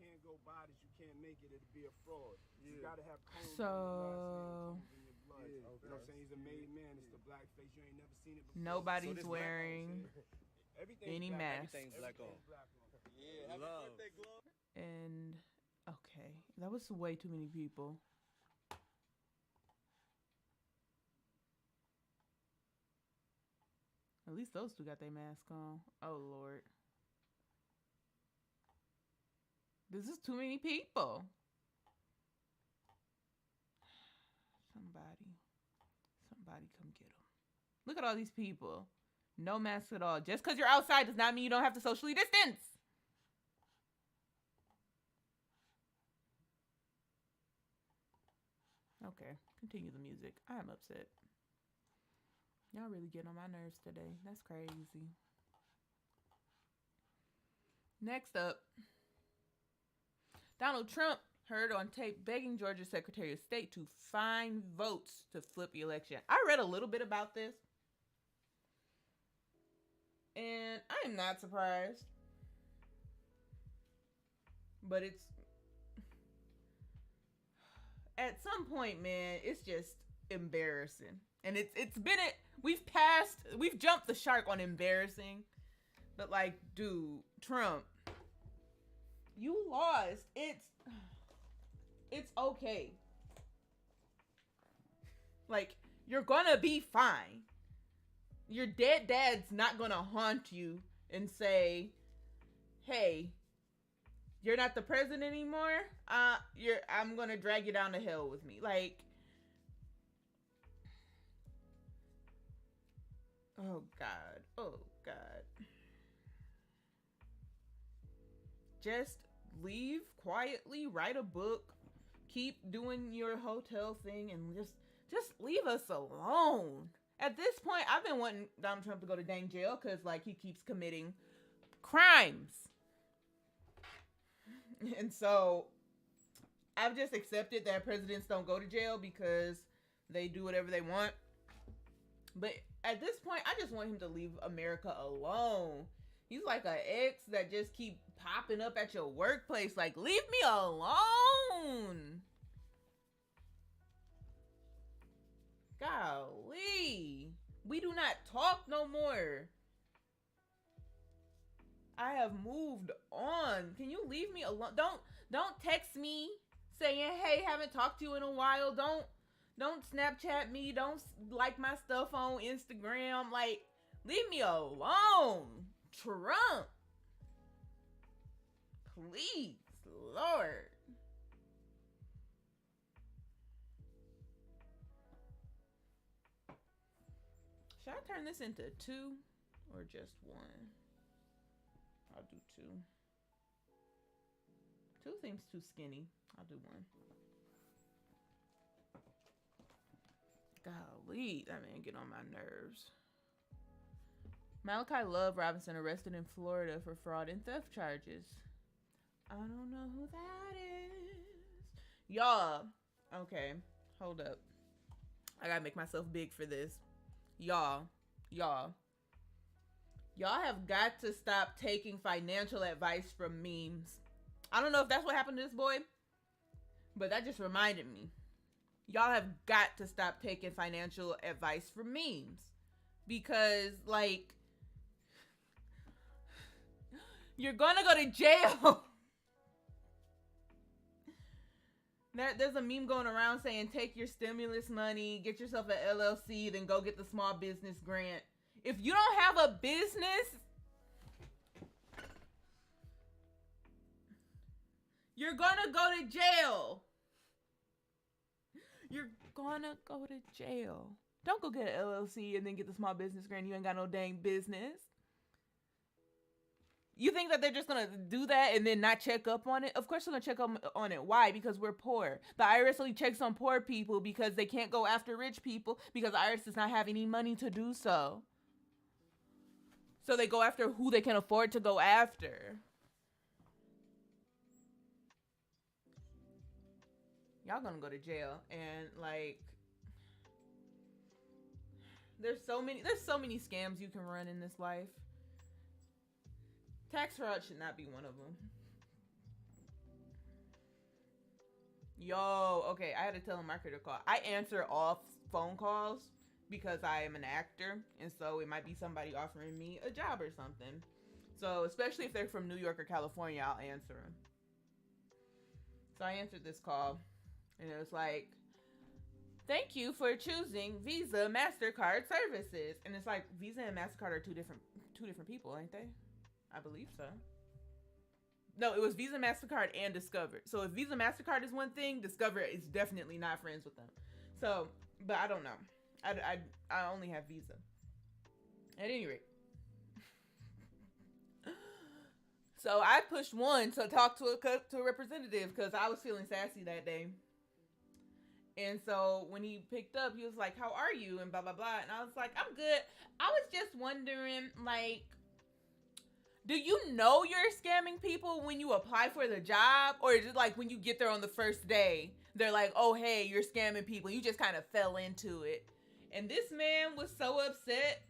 Can't go by this, you can't make it, it'll be a fraud. You gotta have cones So in your blood. You know what I'm saying? He's a made man, it's the black face, you ain't never seen it before. nobody's wearing any mask. Everything's black on. Yeah, happy birthday, Glow. And okay, that was way too many people. At least those two got their mask on. Oh Lord. This is too many people. Somebody come get them. Look at all these people. No mask at all. Just because you're outside does not mean you don't have to socially distance. Okay, continue the music. I am upset. Y'all really getting on my nerves today. That's crazy. Next up, Donald Trump heard on tape begging Georgia Secretary of State to find votes to flip the election. I read a little bit about this, and I am not surprised. But it's at some point, man, it's just embarrassing. And it's been it. We've jumped the shark on embarrassing. But like, dude, Trump, you lost. It's okay. Like, you're gonna be fine. Your dead dad's not gonna haunt you and say, "Hey, you're not the president anymore. I'm gonna drag you down the hill with me." Like, oh God, oh God. Just leave quietly, write a book, keep doing your hotel thing, and just leave us alone. At this point, I've been wanting Donald Trump to go to dang jail because like he keeps committing crimes. And so I've just accepted that presidents don't go to jail because they do whatever they want. But at this point, I just want him to leave America alone. He's like an ex that just keep popping up at your workplace. Like, leave me alone. Golly. We do not talk no more. I have moved on. Can you leave me alone? Don't text me saying, "Hey, haven't talked to you in a while." Don't Snapchat me. Don't like my stuff on Instagram. Like, leave me alone. Trump. Please, Lord. Should I turn this into 2 or just 1? I'll do 2. 2 seems too skinny. I'll do 1. Golly, that man get on my nerves. Malachi Love Robinson arrested in Florida for fraud and theft charges. I don't know who that is. Y'all, okay, hold up. I gotta make myself big for this. Y'all have got to stop taking financial advice from memes. I don't know if that's what happened to this boy, but that just reminded me. Y'all have got to stop taking financial advice from memes. Because, like, you're gonna go to jail. There's a meme going around saying, take your stimulus money, get yourself an LLC, then go get the small business grant. If you don't have a business, you're gonna go to jail. You're gonna go to jail. Don't go get an LLC and then get the small business grant. You ain't got no dang business. You think that they're just going to do that and then not check up on it? Of course they're going to check up on it. Why? Because we're poor. The IRS only checks on poor people because they can't go after rich people because the IRS does not have any money to do so. So they go after who they can afford to go after. Y'all gonna go to jail. And like, there's so many scams you can run in this life. Tax fraud should not be one of them. Yo, okay, I had a telemarketer call. I answer all phone calls because I am an actor, and so it might be somebody offering me a job or something. So especially if they're from New York or California, I'll answer them. So I answered this call, and it was like, thank you for choosing Visa MasterCard services. And it's like, Visa and MasterCard are two different people, ain't they? I believe so. No, it was Visa, MasterCard, and Discover. So if Visa, MasterCard is one thing, Discover is definitely not friends with them. So, but I don't know. I only have Visa. At any rate. So I pushed 1 to talk to a representative because I was feeling sassy that day. And so when he picked up, he was like, how are you? And blah, blah, blah. And I was like, I'm good. I was just wondering, like, do you know you're scamming people when you apply for the job? Or is it like when you get there on the first day, they're like, oh, hey, you're scamming people. You just kind of fell into it. And this man was so upset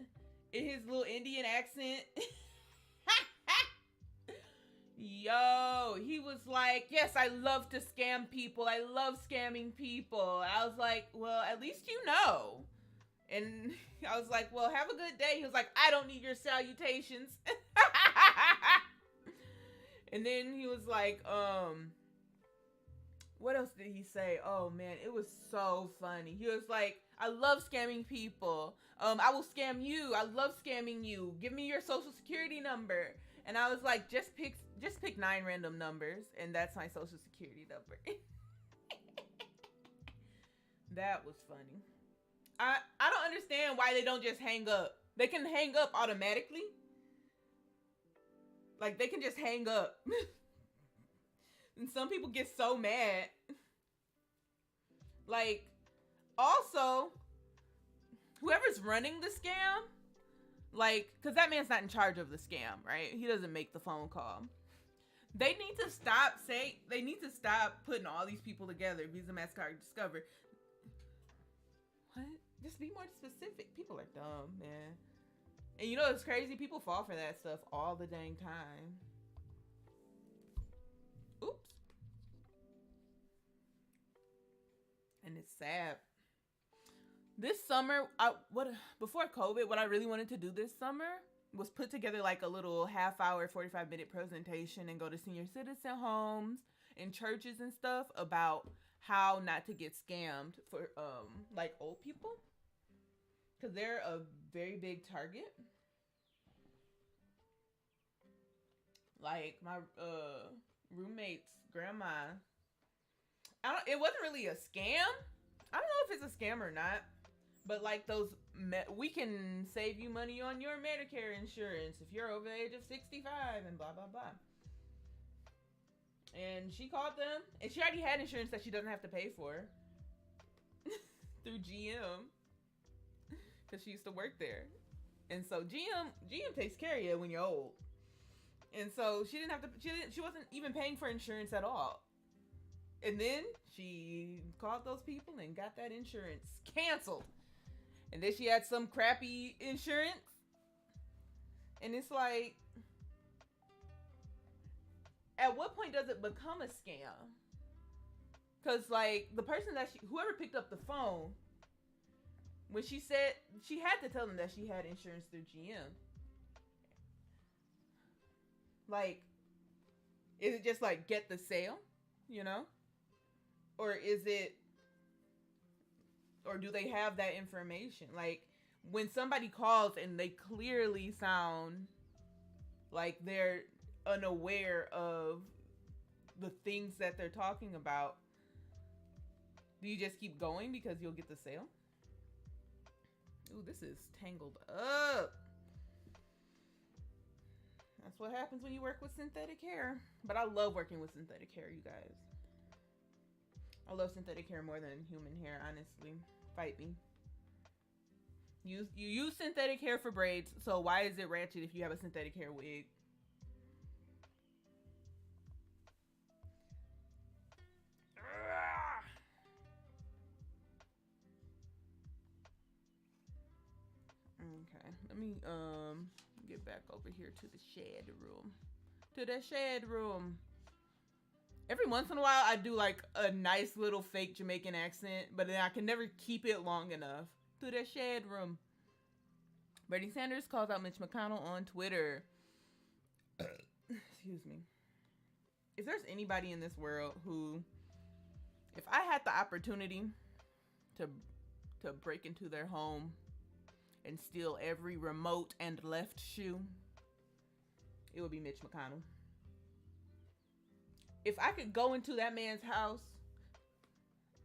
in his little Indian accent. Yo, he was like, yes, I love to scam people. I love scamming people. I was like, well, at least you know. And I was like, well, have a good day. He was like, I don't need your salutations. And then he was like, what else did he say? Oh man, it was so funny. He was like, I love scamming people. I will scam you. I love scamming you. Give me your social security number. And I was like, just pick 9 random numbers, and that's my social security number. That was funny. I don't understand why they don't just hang up. They can hang up automatically. Like, they can just hang up. And some people get so mad. Like, also, whoever's running the scam, like, because that man's not in charge of the scam, right? He doesn't make the phone call. They need to stop putting all these people together. Visa, MasterCard, Discover. What? Just be more specific. People are dumb, man. And you know it's crazy? People fall for that stuff all the dang time. Oops. And it's sad. This summer, before COVID, what I really wanted to do this summer was put together like a little half hour, 45-minute presentation and go to senior citizen homes and churches and stuff about how not to get scammed for like old people, because they're a very big target. Like my roommate's grandma, it wasn't really a scam. I don't know if it's a scam or not, but like those, we can save you money on your Medicare insurance if you're over the age of 65 and blah, blah, blah. And she called them, and she already had insurance that she doesn't have to pay for through GM, because she used to work there. And so GM takes care of you when you're old. And so she wasn't even paying for insurance at all. And then she called those people and got that insurance canceled. And then she had some crappy insurance. And it's like, at what point does it become a scam? Because like the person whoever picked up the phone, when she said, she had to tell them that she had insurance through GM. Like, is it just like get the sale, you know? Or do they have that information? Like, when somebody calls and they clearly sound like they're unaware of the things that they're talking about, do you just keep going because you'll get the sale? Ooh, this is tangled up. That's what happens when you work with synthetic hair. But I love working with synthetic hair, you guys. I love synthetic hair more than human hair, honestly. Fight me. You use synthetic hair for braids, so why is it ratchet if you have a synthetic hair wig? Okay, let me get back over here to the shed room. To the shed room. Every once in a while, I do like a nice little fake Jamaican accent, but then I can never keep it long enough. To the shed room. Bernie Sanders calls out Mitch McConnell on Twitter. Excuse me. If there's anybody in this world who, if I had the opportunity to break into their home and steal every remote and left shoe, it would be Mitch McConnell. If I could go into that man's house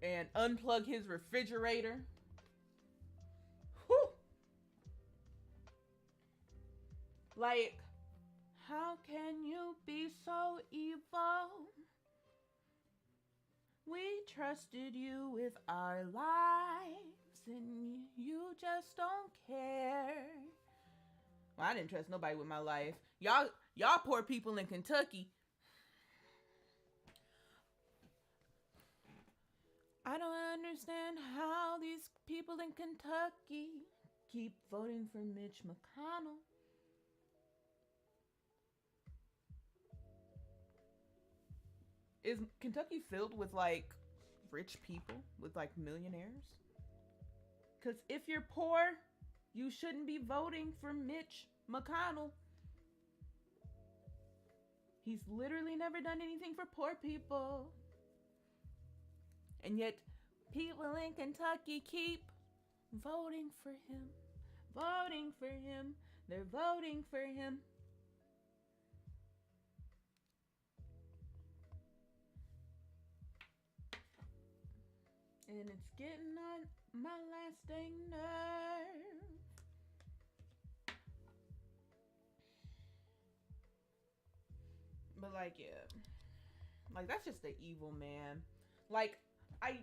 and unplug his refrigerator, whew, like, how can you be so evil? We trusted you with our lives and you just don't care. Well, I didn't trust nobody with my life. Y'all poor people in Kentucky. I don't understand how these people in Kentucky keep voting for Mitch McConnell. Is Kentucky filled with like rich people, with like millionaires? Because if you're poor, you shouldn't be voting for Mitch McConnell. He's literally never done anything for poor people. And yet, people in Kentucky keep voting for him. Voting for him. They're voting for him. And it's getting on my last dang nerve. But like, yeah. Like, that's just the evil man. Like, I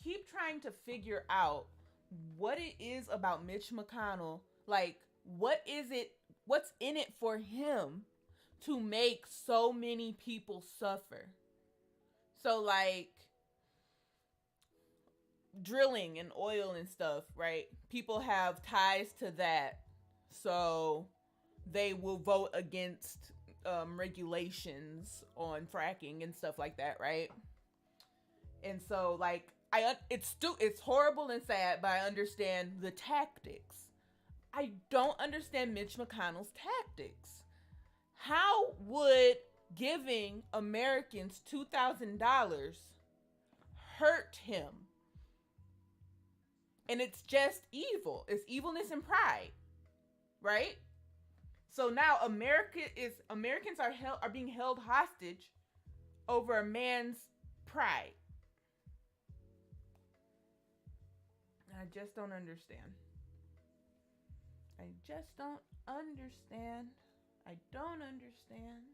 keep trying to figure out what it is about Mitch McConnell. Like, what's in it for him to make so many people suffer? So, like, drilling and oil and stuff, right? People have ties to that. So, they will vote against regulations on fracking and stuff like that, right? And so, like, it's horrible and sad, but I understand the tactics. I don't understand Mitch McConnell's tactics. How would giving Americans $2,000 hurt him? And it's just evil. It's evilness and pride, right? So now Americans are being held hostage over a man's pride. I just don't understand. I just don't understand. I don't understand.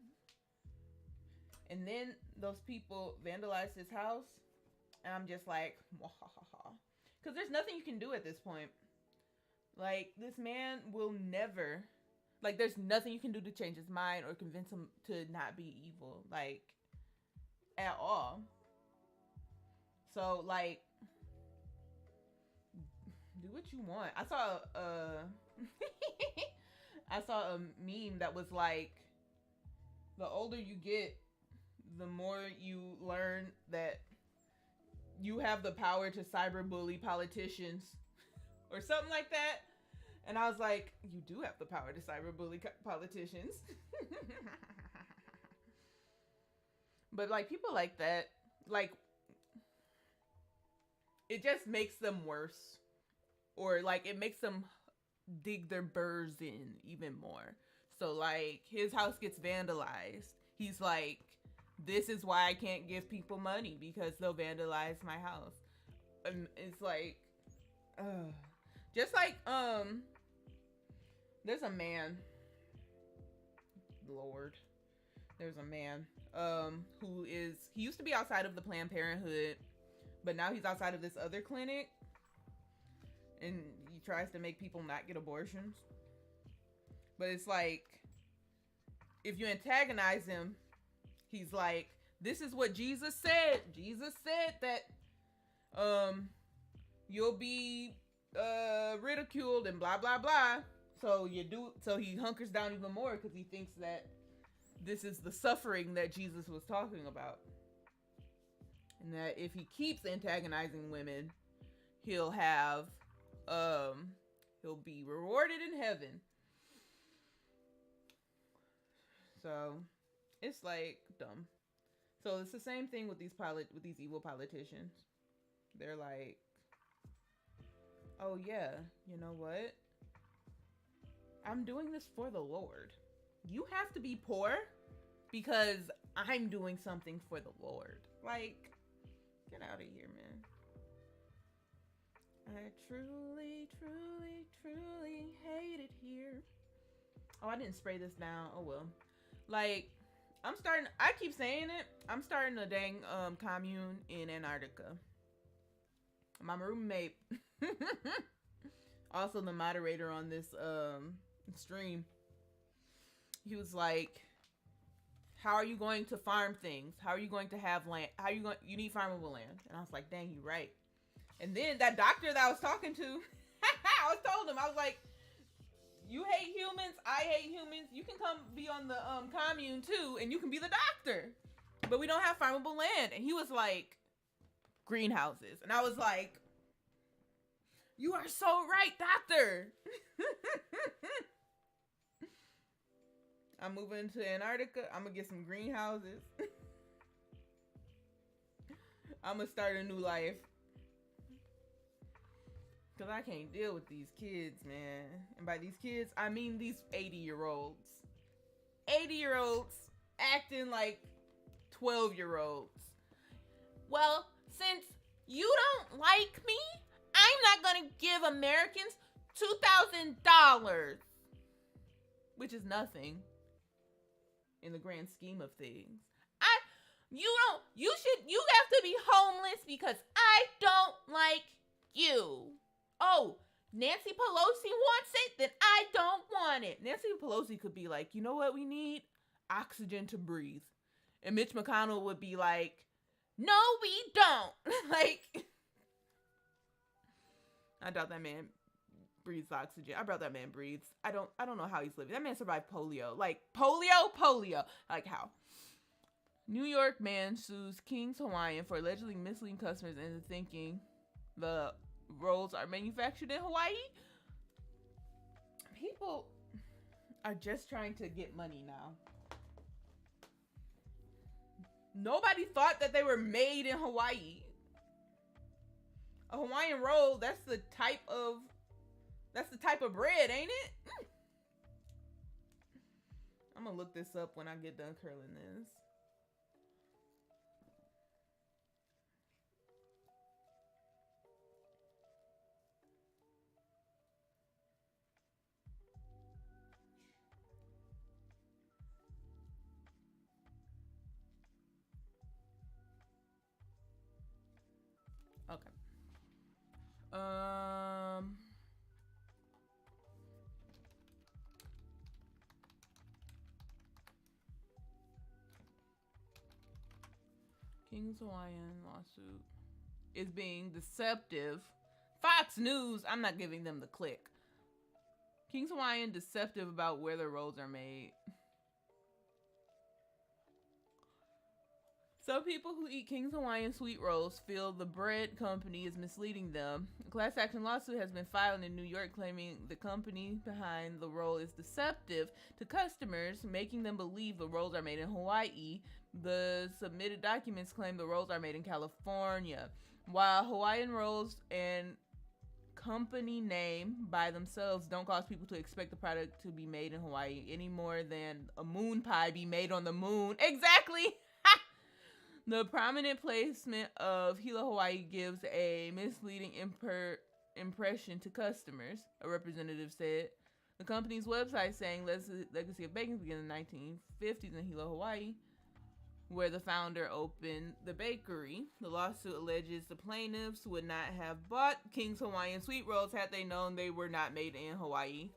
And then those people vandalized his house, and I'm just like, because there's nothing you can do at this point. Like, this man will never, like, there's nothing you can do to change his mind or convince him to not be evil, like, at all. So, like, do what you want. I saw a meme that was like, the older you get, the more you learn that you have the power to cyberbully politicians or something like that. And I was like, you do have the power to cyberbully politicians. But like, people like that, like, it just makes them worse. Or like, it makes them dig their burrs in even more. So like, his house gets vandalized. He's like, this is why I can't give people money, because they'll vandalize my house. And it's like, just like, there's a man, Lord, there's a man, he used to be outside of the Planned Parenthood, but now he's outside of this other clinic, and he tries to make people not get abortions. But it's like, if you antagonize him, he's like, this is what Jesus said. Jesus said that you'll be ridiculed and blah blah blah. So he hunkers down even more because he thinks that this is the suffering that Jesus was talking about. And that if he keeps antagonizing women, he'll be rewarded in heaven. So it's like dumb. So it's the same thing with these evil politicians. They're like, oh yeah, you know what? I'm doing this for the Lord. You have to be poor because I'm doing something for the Lord. Like, get out of here, man. I truly, truly, truly hate it here. Oh, I didn't spray this down. Oh well. Like, I keep saying it, I'm starting a dang commune in Antarctica. My roommate, also the moderator on this stream, he was like, how are you going to farm things? How are you going to have land? You need farmable land. And I was like, dang, you right. And then that doctor that I was talking to, I told him, I was like, you hate humans, I hate humans. You can come be on the commune too, and you can be the doctor. But we don't have farmable land. And he was like, greenhouses. And I was like, you are so right, doctor. I'm moving to Antarctica. I'm gonna get some greenhouses. I'm gonna start a new life. Because I can't deal with these kids, man. And by these kids, I mean these 80-year-olds. 80-year-olds acting like 12-year-olds. Well, since you don't like me, I'm not going to give Americans $2,000. Which is nothing in the grand scheme of things. You have to be homeless because I don't like you. Oh, Nancy Pelosi wants it, then I don't want it. Nancy Pelosi could be like, you know what we need? Oxygen to breathe. And Mitch McConnell would be like, no, we don't. Like, I doubt that man breathes oxygen. I doubt that man breathes. I don't know how he's living. That man survived polio. Like, polio. Like, how? New York man sues King's Hawaiian for allegedly misleading customers into thinking the rolls are manufactured in Hawaii. People are just trying to get money now. Nobody thought that they were made in Hawaii. A Hawaiian roll, that's the type of bread, ain't it? I'm gonna look this up when I get done curling this. Okay. King's Hawaiian lawsuit is being deceptive. Fox News, I'm not giving them the click. King's Hawaiian deceptive about where their rolls are made. Some people who eat King's Hawaiian sweet rolls feel the bread company is misleading them. A class action lawsuit has been filed in New York claiming the company behind the roll is deceptive to customers, making them believe the rolls are made in Hawaii. The submitted documents claim the rolls are made in California. While Hawaiian rolls and company name by themselves don't cause people to expect the product to be made in Hawaii any more than a moon pie be made on the moon. Exactly! The prominent placement of Hilo Hawaii gives a misleading impression to customers, a representative said. The company's website saying Legacy of Baking began in the 1950s in Hilo, Hawaii, where the founder opened the bakery. The lawsuit alleges the plaintiffs would not have bought King's Hawaiian sweet rolls had they known they were not made in Hawaii.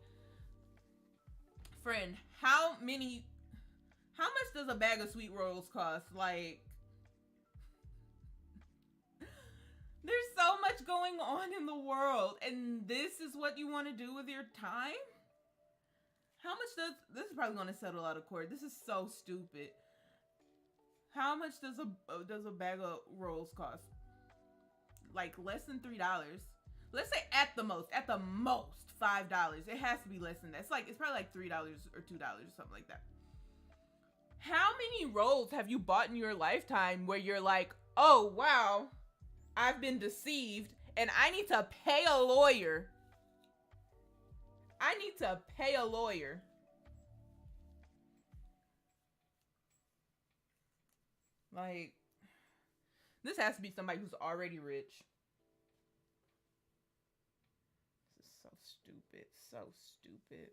Friend, how much does a bag of sweet rolls cost? Like, there's so much going on in the world, and this is what you want to do with your time? How much this is probably going to settle out of court. This is so stupid. How much does a bag of rolls cost? Like less than $3. Let's say at the most $5. It has to be less than that. It's probably like $3 or $2 or something like that. How many rolls have you bought in your lifetime where you're like, oh wow, I've been deceived and I need to pay a lawyer. Like, this has to be somebody who's already rich. This is so stupid.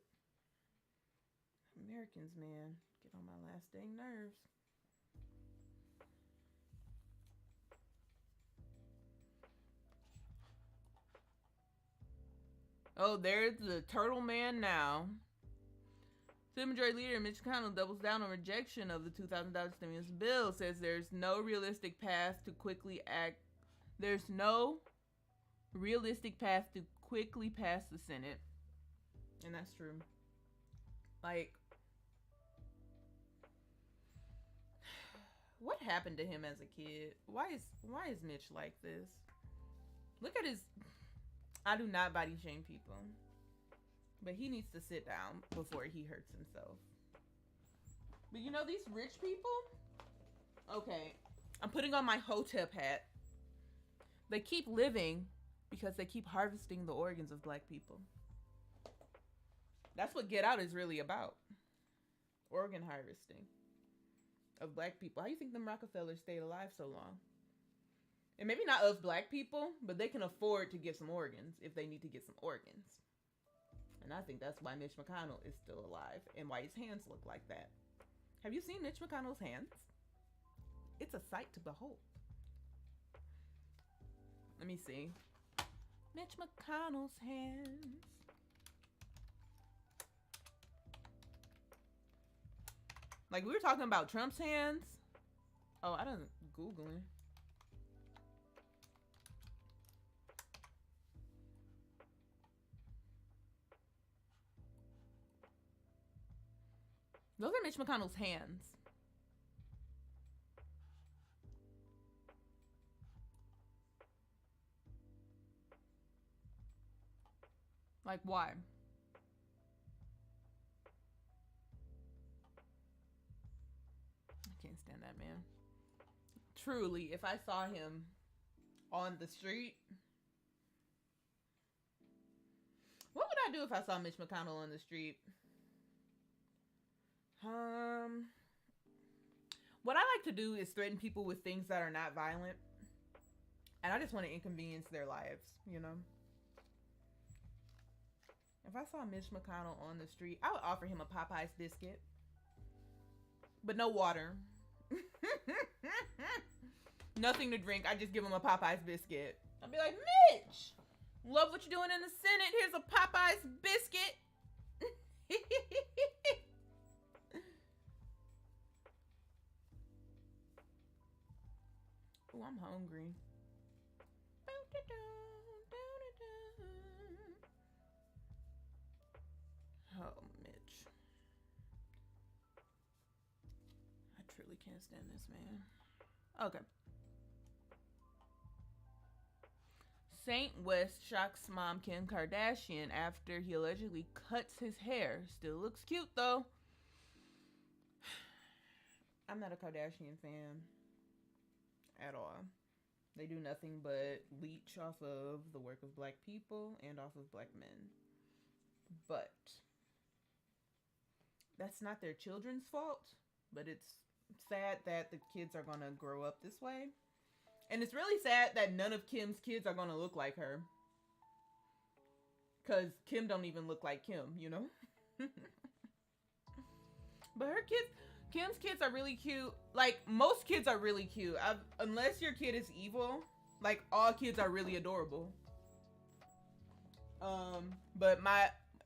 Americans, man, get on my last dang nerves. Oh, there's the turtle man now. Senate Majority Leader Mitch McConnell doubles down on rejection of the $2,000 stimulus bill, says there's no realistic path to quickly pass the Senate. And that's true. Like, what happened to him as a kid? Why is Mitch like this? Look at his... I do not body shame people. But he needs to sit down before he hurts himself. But you know, these rich people... Okay, I'm putting on my Hotep hat. They keep living because they keep harvesting the organs of black people. That's what Get Out is really about. Organ harvesting of black people. How do you think them Rockefellers stayed alive so long? And maybe not of black people, but they can afford to get some organs if they need to get some organs. And I think that's why Mitch McConnell is still alive and why his hands look like that. Have you seen Mitch McConnell's hands? It's a sight to behold. Let me see. Mitch McConnell's hands. Like, we were talking about Trump's hands. Oh, I didn't Googling. Those are Mitch McConnell's hands. Like, why? can't stand that man. Truly, if I saw him on the street, what would I do if I saw Mitch McConnell on the street? What I like to do is threaten people with things that are not violent. And I just want to inconvenience their lives, you know? If I saw Mitch McConnell on the street, I would offer him a Popeye's biscuit. But no water. Nothing to drink. I just give him a Popeye's biscuit. I'll be like, Mitch, love what you're doing in the Senate. Here's a Popeye's biscuit. Oh, I'm hungry. Oh, Mitch. I truly can't stand this man. Okay. Saint West shocks mom Kim Kardashian after he allegedly cuts his hair. Still looks cute though. I'm not a Kardashian fan at all. They do nothing but leech off of the work of black people and off of black men. But that's not their children's fault. But it's sad that the kids are gonna grow up this way. And it's really sad that none of Kim's kids are gonna look like her. Cause Kim don't even look like Kim, you know? But her kids, Kim's kids are really cute. Like, most kids are really cute. Unless your kid is evil, like, all kids are really adorable. But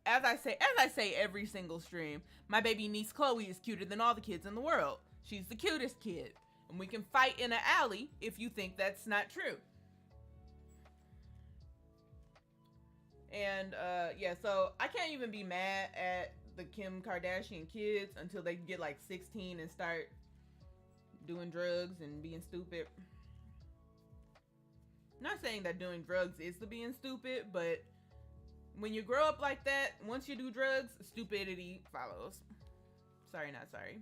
as I say every single stream, my baby niece Chloe is cuter than all the kids in the world. She's the cutest kid. And we can fight in an alley if you think that's not true. And, yeah, so I can't even be mad at the Kim Kardashian kids until they get like 16 and start doing drugs and being stupid. Not saying that doing drugs is the being stupid, but when you grow up like that, once you do drugs, stupidity follows. Sorry, not sorry.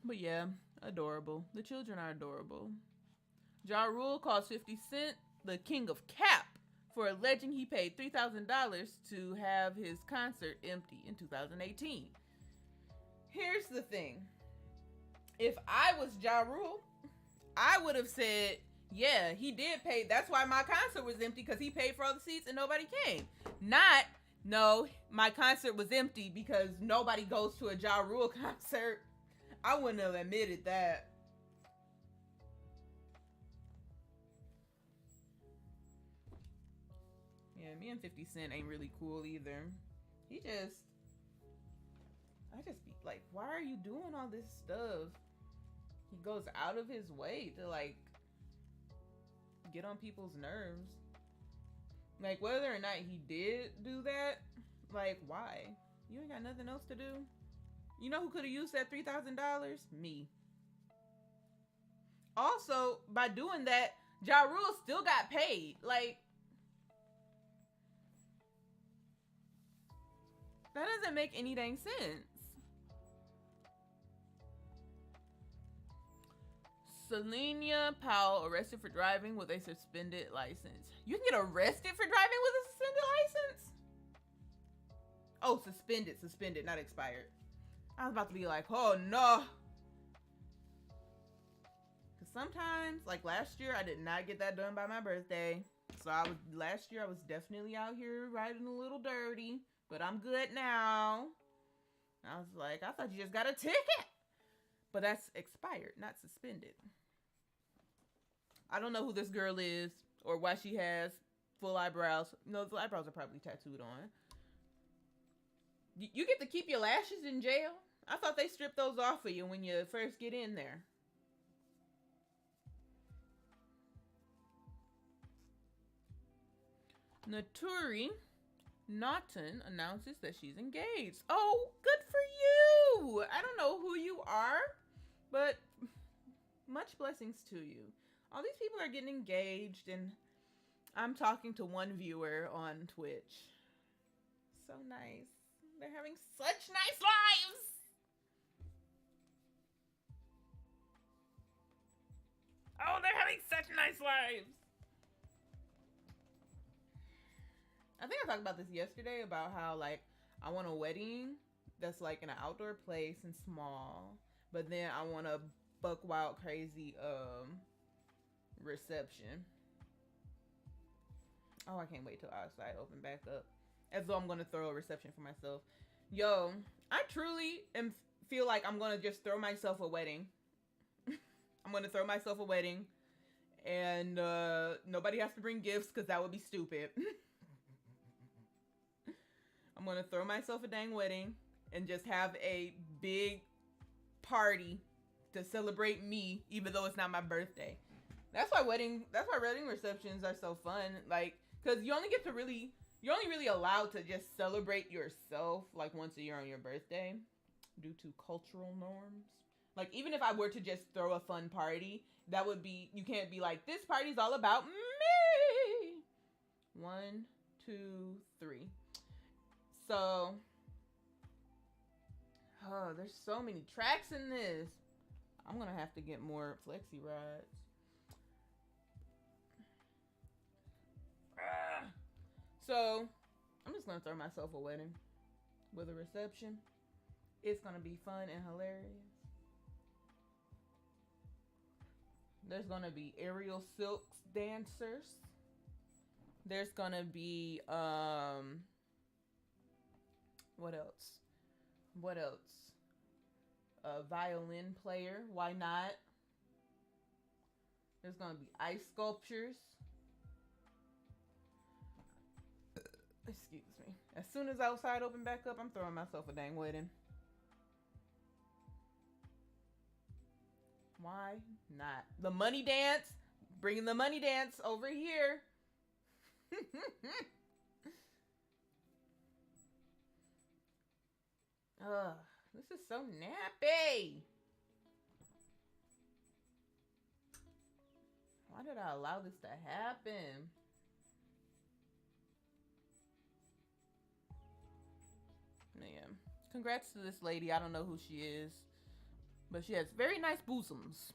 But yeah, adorable. The children are adorable. Ja Rule calls 50 Cent the king of cap for alleging he paid $3,000 to have his concert empty in 2018. Here's the thing. If I was Ja Rule, I would have said, yeah, he did pay. That's why my concert was empty, because he paid for all the seats and nobody came. Not, no, my concert was empty because nobody goes to a Ja Rule concert. I wouldn't have admitted that. Yeah, me and 50 Cent ain't really cool either. I just be like, why are you doing all this stuff? He goes out of his way to like get on people's nerves. Like, whether or not he did do that, like, why? You ain't got nothing else to do? You know who could have used that $3,000? Me. Also, by doing that, Ja Rule still got paid. Like, that doesn't make any dang sense. Selena Powell arrested for driving with a suspended license. You can get arrested for driving with a suspended license? Oh, suspended, not expired. I was about to be like, oh no. Because sometimes, like last year, I did not get that done by my birthday. So last year I was definitely out here riding a little dirty. But I'm good now. I was like, I thought you just got a ticket. But that's expired, not suspended. I don't know who this girl is or why she has full eyebrows. No, the eyebrows are probably tattooed on. You get to keep your lashes in jail? I thought they stripped those off of you when you first get in there. Naturi Naughton announces that she's engaged. Oh, good for you! I don't know who you are, but much blessings to you. All these people are getting engaged, and I'm talking to one viewer on Twitch. So nice. They're having such nice lives! nice lives. I think I talked about this yesterday about how like I want a wedding that's like in an outdoor place and small, but then I want a buck wild crazy reception. Oh, I can't wait till outside open back up. As though I'm gonna throw a reception for myself. Yo, I truly feel like I'm gonna just throw myself a wedding. I'm gonna throw myself a wedding, and nobody has to bring gifts because that would be stupid. I'm gonna throw myself a dang wedding and just have a big party to celebrate me, even though it's not my birthday. That's why wedding receptions are so fun. Like, cause you're only really allowed to just celebrate yourself like once a year on your birthday, due to cultural norms. Like, even if I were to just throw a fun party, that would be, you can't be like, this party's all about me. 1, 2, 3. So, oh, there's so many tracks in this. I'm gonna have to get more flexi rides. So, I'm just gonna throw myself a wedding with a reception. It's gonna be fun and hilarious. There's gonna be aerial silks dancers. There's gonna be what else? What else? A violin player. Why not? There's gonna be ice sculptures. Excuse me. As soon as outside open back up, I'm throwing myself a dang wedding. Why not? The money dance. Bringing the money dance over here. Ugh, this is so nappy. Why did I allow this to happen? Man, congrats to this lady. I don't know who she is, but she has very nice bosoms.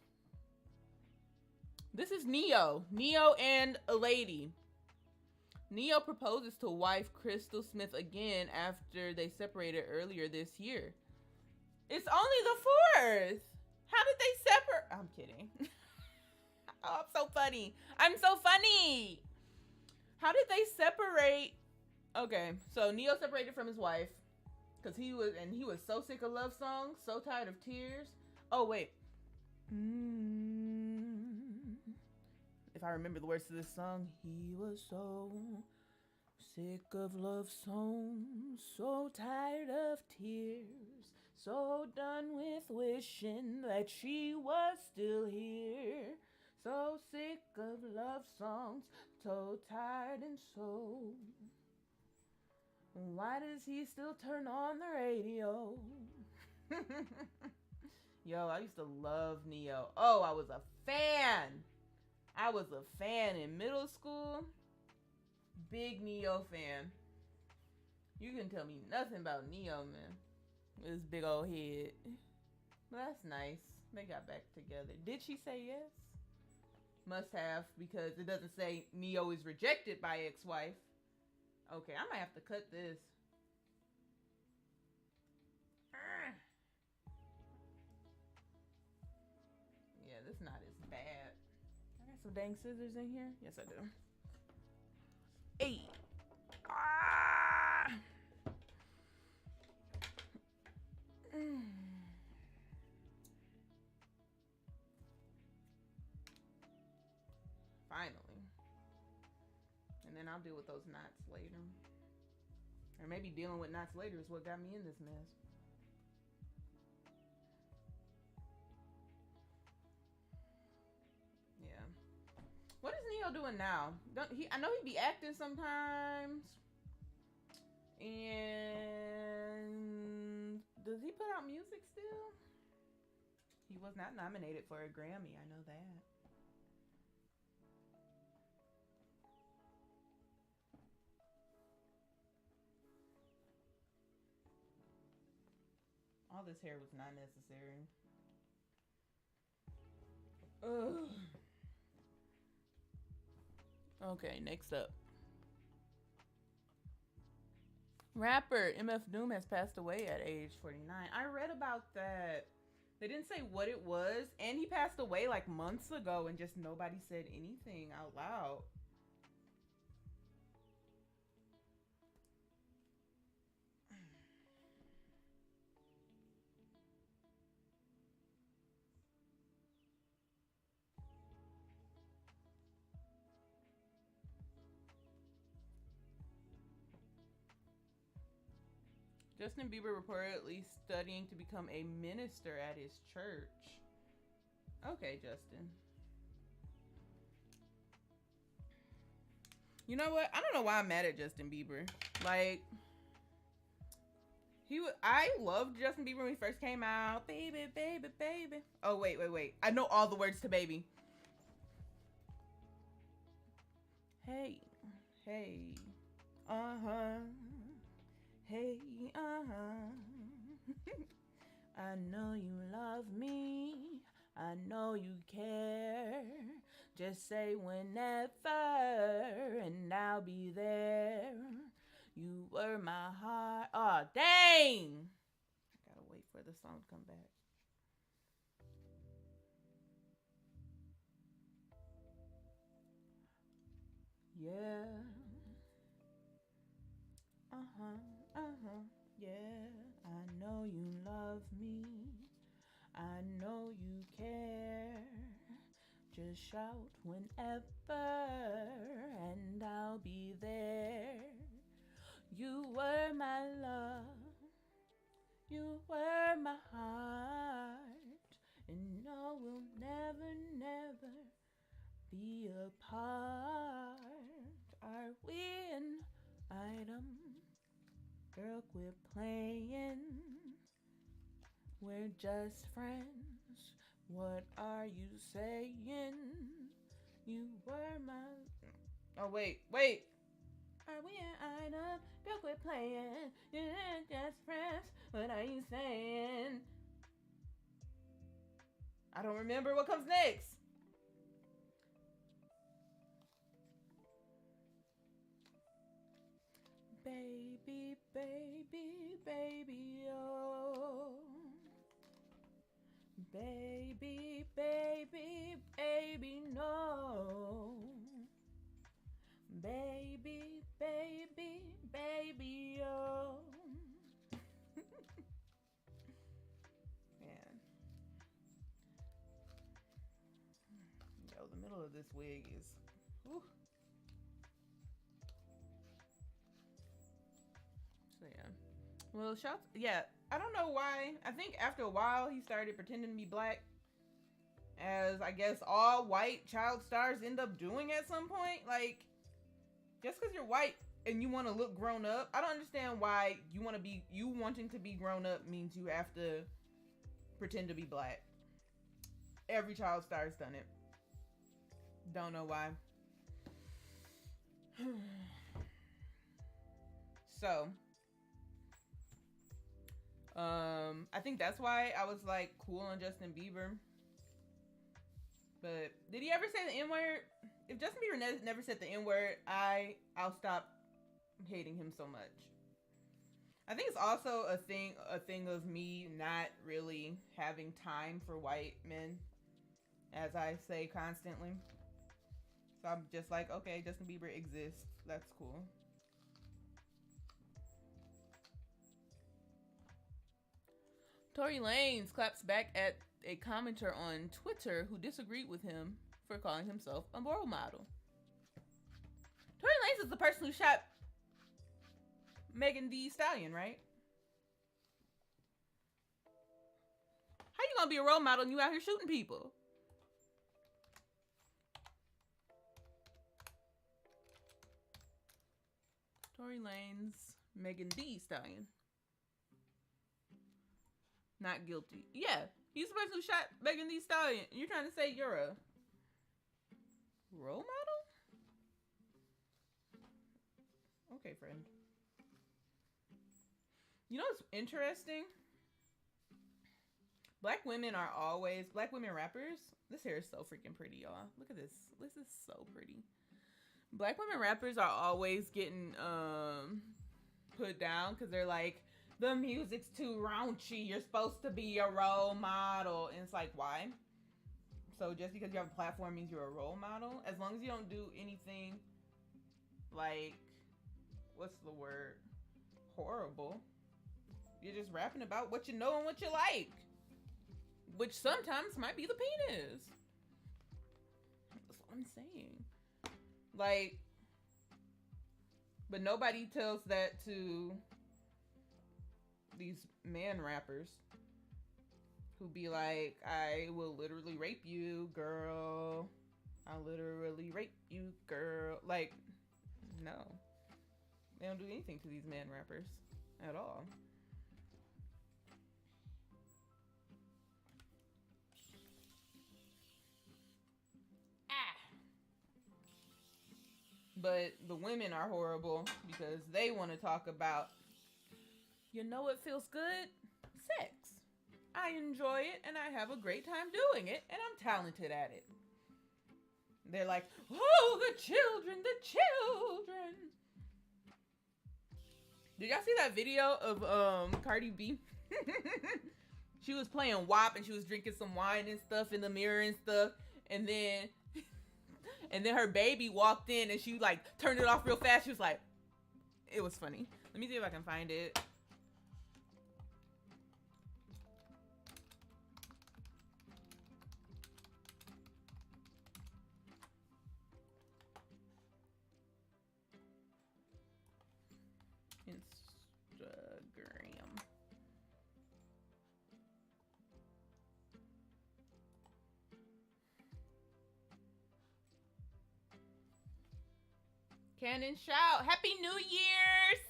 This is Neo. Neo and a lady. Neo proposes to wife Crystal Smith again after they separated earlier this year. It's only the 4th. How did they separate? I'm kidding. Oh, I'm so funny. I'm so funny. How did they separate? Okay, so Neo separated from his wife because he was so sick of love songs, so tired of tears. Oh wait. If I remember the words to this song, he was so sick of love songs, so tired of tears, so done with wishing that she was still here. So sick of love songs, so tired and so. Why does he still turn on the radio? Yo, I used to love Neo. Oh, I was a fan. I was a fan in middle school. Big Neo fan. You can tell me nothing about Neo, man. With his big old head. But that's nice. They got back together. Did she say yes? Must have, because it doesn't say Neo is rejected by ex-wife. Okay, I might have to cut this. Yeah, this knot is bad. I got some dang scissors in here. Yes, I do. Hey. Ah. Finally. And then I'll deal with those knots later. Or maybe dealing with knots later is what got me in this mess. Yeah. What is Neo doing now? I know he be acting sometimes. And does he put out music still? He was not nominated for a Grammy, I know that. All this hair was not necessary. Ugh. Okay, next up. Rapper MF Doom has passed away at age 49. I read about that. They didn't say what it was, and he passed away like months ago, and just nobody said anything out loud. Justin Bieber reportedly studying to become a minister at his church. Okay, Justin. You know what? I don't know why I'm mad at Justin Bieber. Like, I loved Justin Bieber when he first came out. Baby, baby, baby. Oh, wait. I know all the words to Baby. Hey, hey, uh-huh. Hey, uh-huh. I know you love me. I know you care. Just say whenever, and I'll be there. You were my heart. Oh, dang! I gotta wait for the song to come back. Yeah. Yeah. I know you love me. I know you care. Just shout whenever, and I'll be there. You were my love. You were my heart. And no, we'll never, never be apart. Are we an item? Girl, quit playing. We're just friends. What are you saying? You were my... Oh, wait. Are we an item? Girl, quit playing. You're just friends. What are you saying? I don't remember what comes next. Baby, baby, baby, oh. Baby, baby, baby, no. Baby, baby, baby, oh. Man. Yo, the middle of this wig is... Whew. So, yeah. Well, shouts... Yeah, I don't know why. I think after a while, he started pretending to be black. As, I guess, all white child stars end up doing at some point. Like, just because you're white and you want to look grown up, I don't understand why you wanting to be grown up means you have to pretend to be black. Every child star's done it. Don't know why. So, I think that's why I was like cool on Justin Bieber. But did he ever say the N-word? If Justin Bieber never said the N-word, I'll stop hating him so much. I think it's also a thing of me not really having time for white men, as I say constantly. So I'm just like, okay, Justin Bieber exists. That's cool. Tory Lanez claps back at a commenter on Twitter who disagreed with him for calling himself a role model. Tory Lanez is the person who shot Megan Thee Stallion, right? How you gonna be a role model and you out here shooting people? Tory Lanez, Megan Thee Stallion. Not guilty. Yeah, he's the person who shot Megan Thee Stallion. You're trying to say you're a role model? Okay, friend. You know what's interesting? Black women rappers. This hair is so freaking pretty, y'all. Look at this. This is so pretty. Black women rappers are always getting put down because they're like, the music's too raunchy. You're supposed to be a role model. And it's like, why? So just because you have a platform means you're a role model? As long as you don't do anything like, what's the word? Horrible. You're just rapping about what you know and what you like. Which sometimes might be the penis. That's what I'm saying. Like, but nobody tells that to these man rappers who be like, I will literally rape you, girl. I'll literally rape you, girl. Like, no. They don't do anything to these man rappers at all. But the women are horrible because they want to talk about, you know what feels good? Sex. I enjoy it and I have a great time doing it and I'm talented at it. They're like, oh, the children. Did y'all see that video of Cardi B? She was playing WAP and she was drinking some wine and stuff in the mirror and stuff. And then her baby walked in and she like turned it off real fast. She was like, it was funny. Let me see if I can find it. Instagram. Cannon shout, Happy New Year's!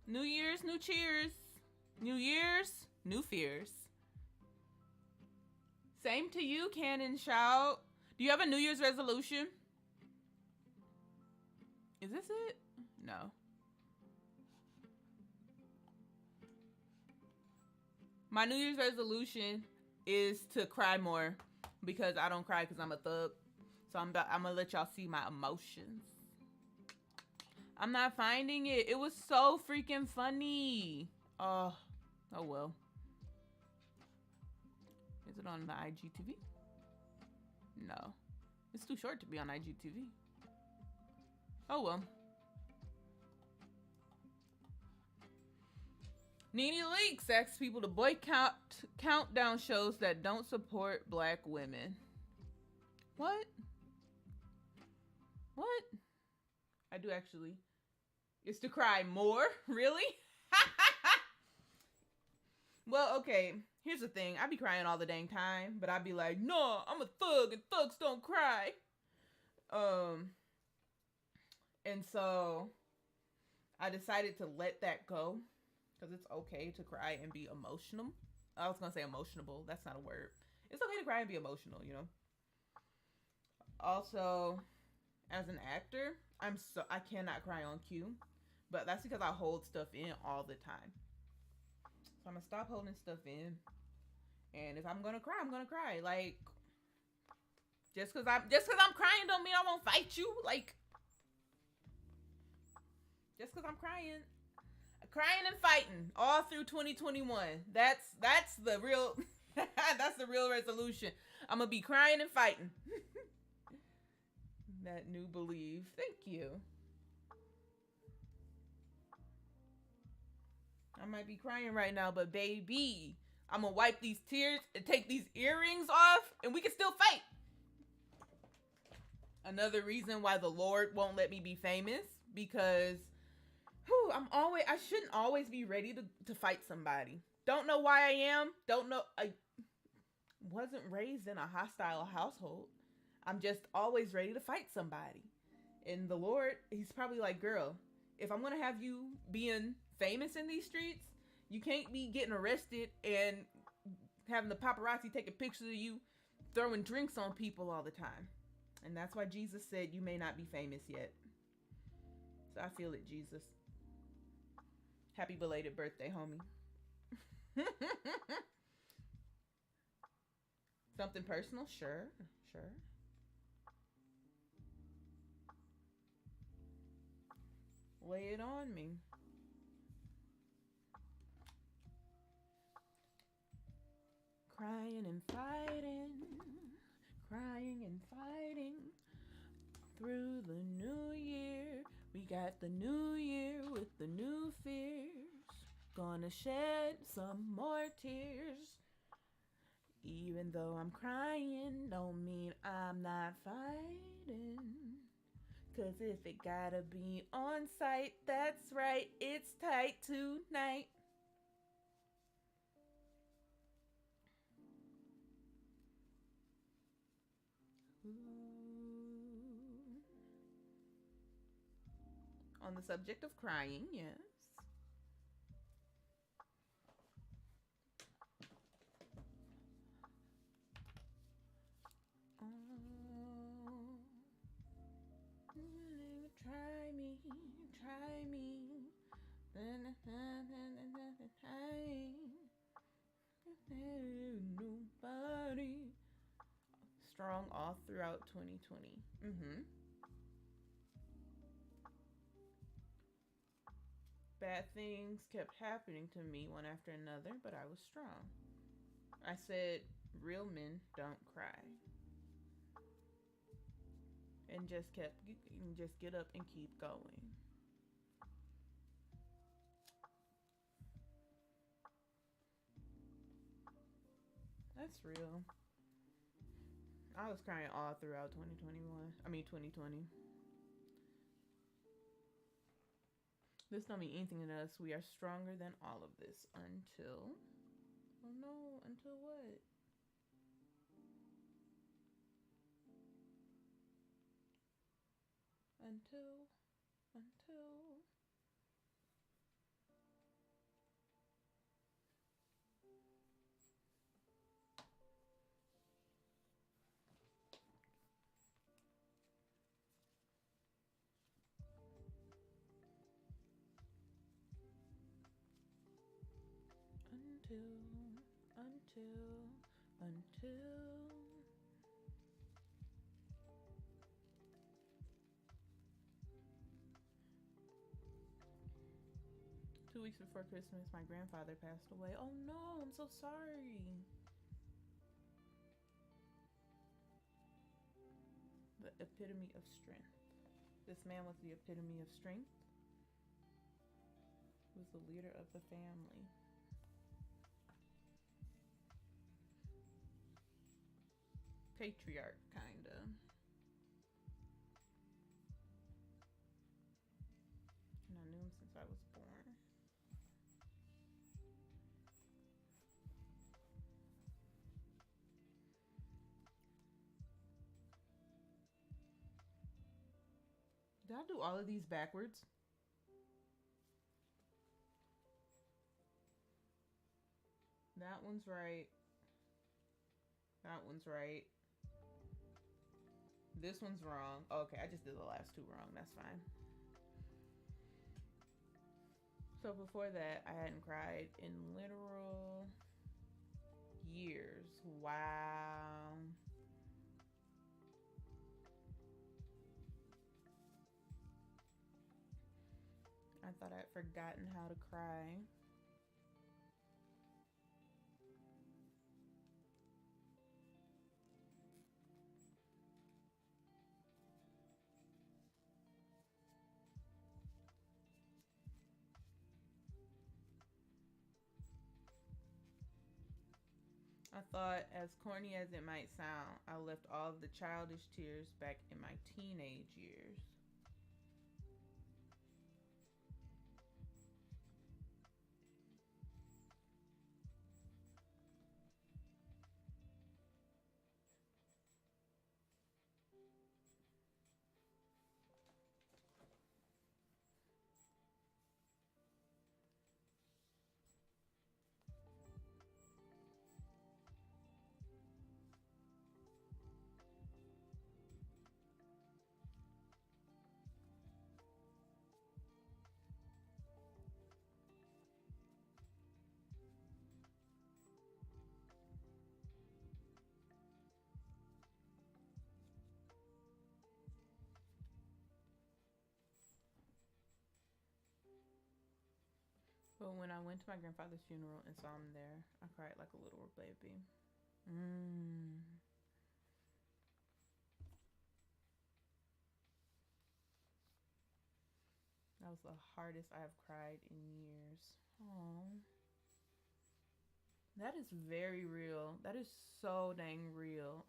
New Year's, new cheers. New Year's, new fears. Same to you, Cannon shout. Do you have a New Year's resolution? Is this it? No. My New Year's resolution is to cry more because I don't cry because I'm a thug. So I'm gonna let y'all see my emotions. I'm not finding it. It was so freaking funny. Oh well. Is it on the IGTV? No. It's too short to be on IGTV. Oh well. Nene Leakes asks people to boycott countdown shows that don't support black women. What? What? I do actually. It's to cry more? Really? Well, okay. Here's the thing. I be crying all the dang time, but I be like, no, I'm a thug and thugs don't cry. And so I decided to let that go because it's okay to cry and be emotional. I was going to say emotionable. That's not a word. It's okay to cry and be emotional, you know? Also, as an actor, I cannot cry on cue, but that's because I hold stuff in all the time. So I'm gonna stop holding stuff in, and if I'm gonna cry, I'm gonna cry. Like, just cause I'm crying don't mean I won't fight you. Like, just cause I'm crying and fighting all through 2021. That's the real that's the real resolution. I'm gonna be crying and fighting. That new believe. Thank you. I might be crying right now, but baby, I'm gonna wipe these tears and take these earrings off and we can still fight. Another reason why the Lord won't let me be famous, because I shouldn't always be ready to fight somebody. Don't know why I am. Don't know. I wasn't raised in a hostile household. I'm just always ready to fight somebody. And the Lord, he's probably like, girl, if I'm going to have you being famous in these streets, you can't be getting arrested and having the paparazzi taking pictures of you throwing drinks on people all the time. And that's why Jesus said you may not be famous yet. So I feel it, Jesus. Happy belated birthday, homie. Something personal? Sure. Lay it on me. Crying and fighting, crying and fighting through the new year. We got the new year with the new fears. Gonna shed some more tears. Even though I'm crying, don't mean I'm not fighting. Cause if it gotta be on site, that's right, it's tight tonight. Ooh. On the subject of crying, yes. Oh, try me, try me. Nobody. Strong all throughout 2020. Bad things kept happening to me one after another, but I was strong. I said, real men don't cry. And just get up and keep going. That's real. I was crying all throughout 2020. This don't mean anything to us. We are stronger than all of this until... Oh no, until what? Until... until 2 weeks before Christmas, my grandfather passed away. Oh no, I'm so sorry. The epitome of strength. This man was the epitome of strength. He was the leader of the family. Patriarch, kinda. And I knew him since I was born. Did I do all of these backwards? That one's right. That one's right. This one's wrong. Okay, I just did the last two wrong. That's fine. So before that, I hadn't cried in literal years. Wow. I thought I'd forgotten how to cry. I thought, as corny as it might sound, I left all of the childish tears back in my teenage years. So when I went to my grandfather's funeral and saw him there, I cried like a little baby. Mm. That was the hardest I have cried in years. Oh, that is very real. That is so dang real.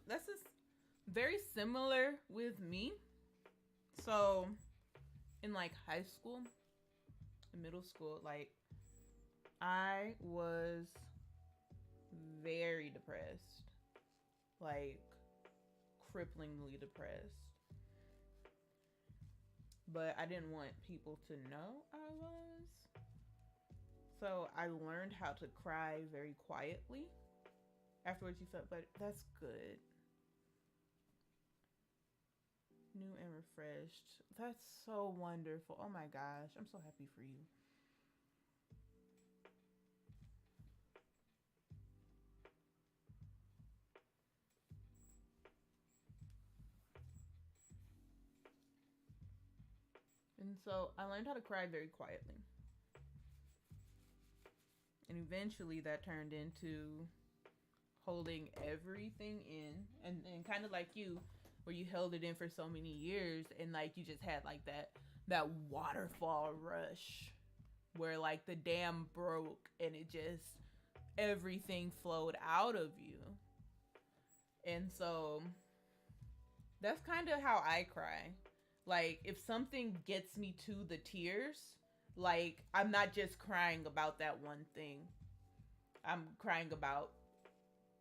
That's just very similar with me. So in like high school, in middle school, like I was very depressed, like cripplingly depressed. But I didn't want people to know I was. So I learned how to cry very quietly. Afterwards, you felt, but that's good. New and refreshed. That's so wonderful. Oh my gosh. I'm so happy for you. And so I learned how to cry very quietly. And eventually that turned into holding everything in, and kind of like you, where you held it in for so many years, and like you just had like that waterfall rush where like the dam broke and it just everything flowed out of you. And so that's kind of how I cry. Like if something gets me to the tears, like I'm not just crying about that one thing. I'm crying about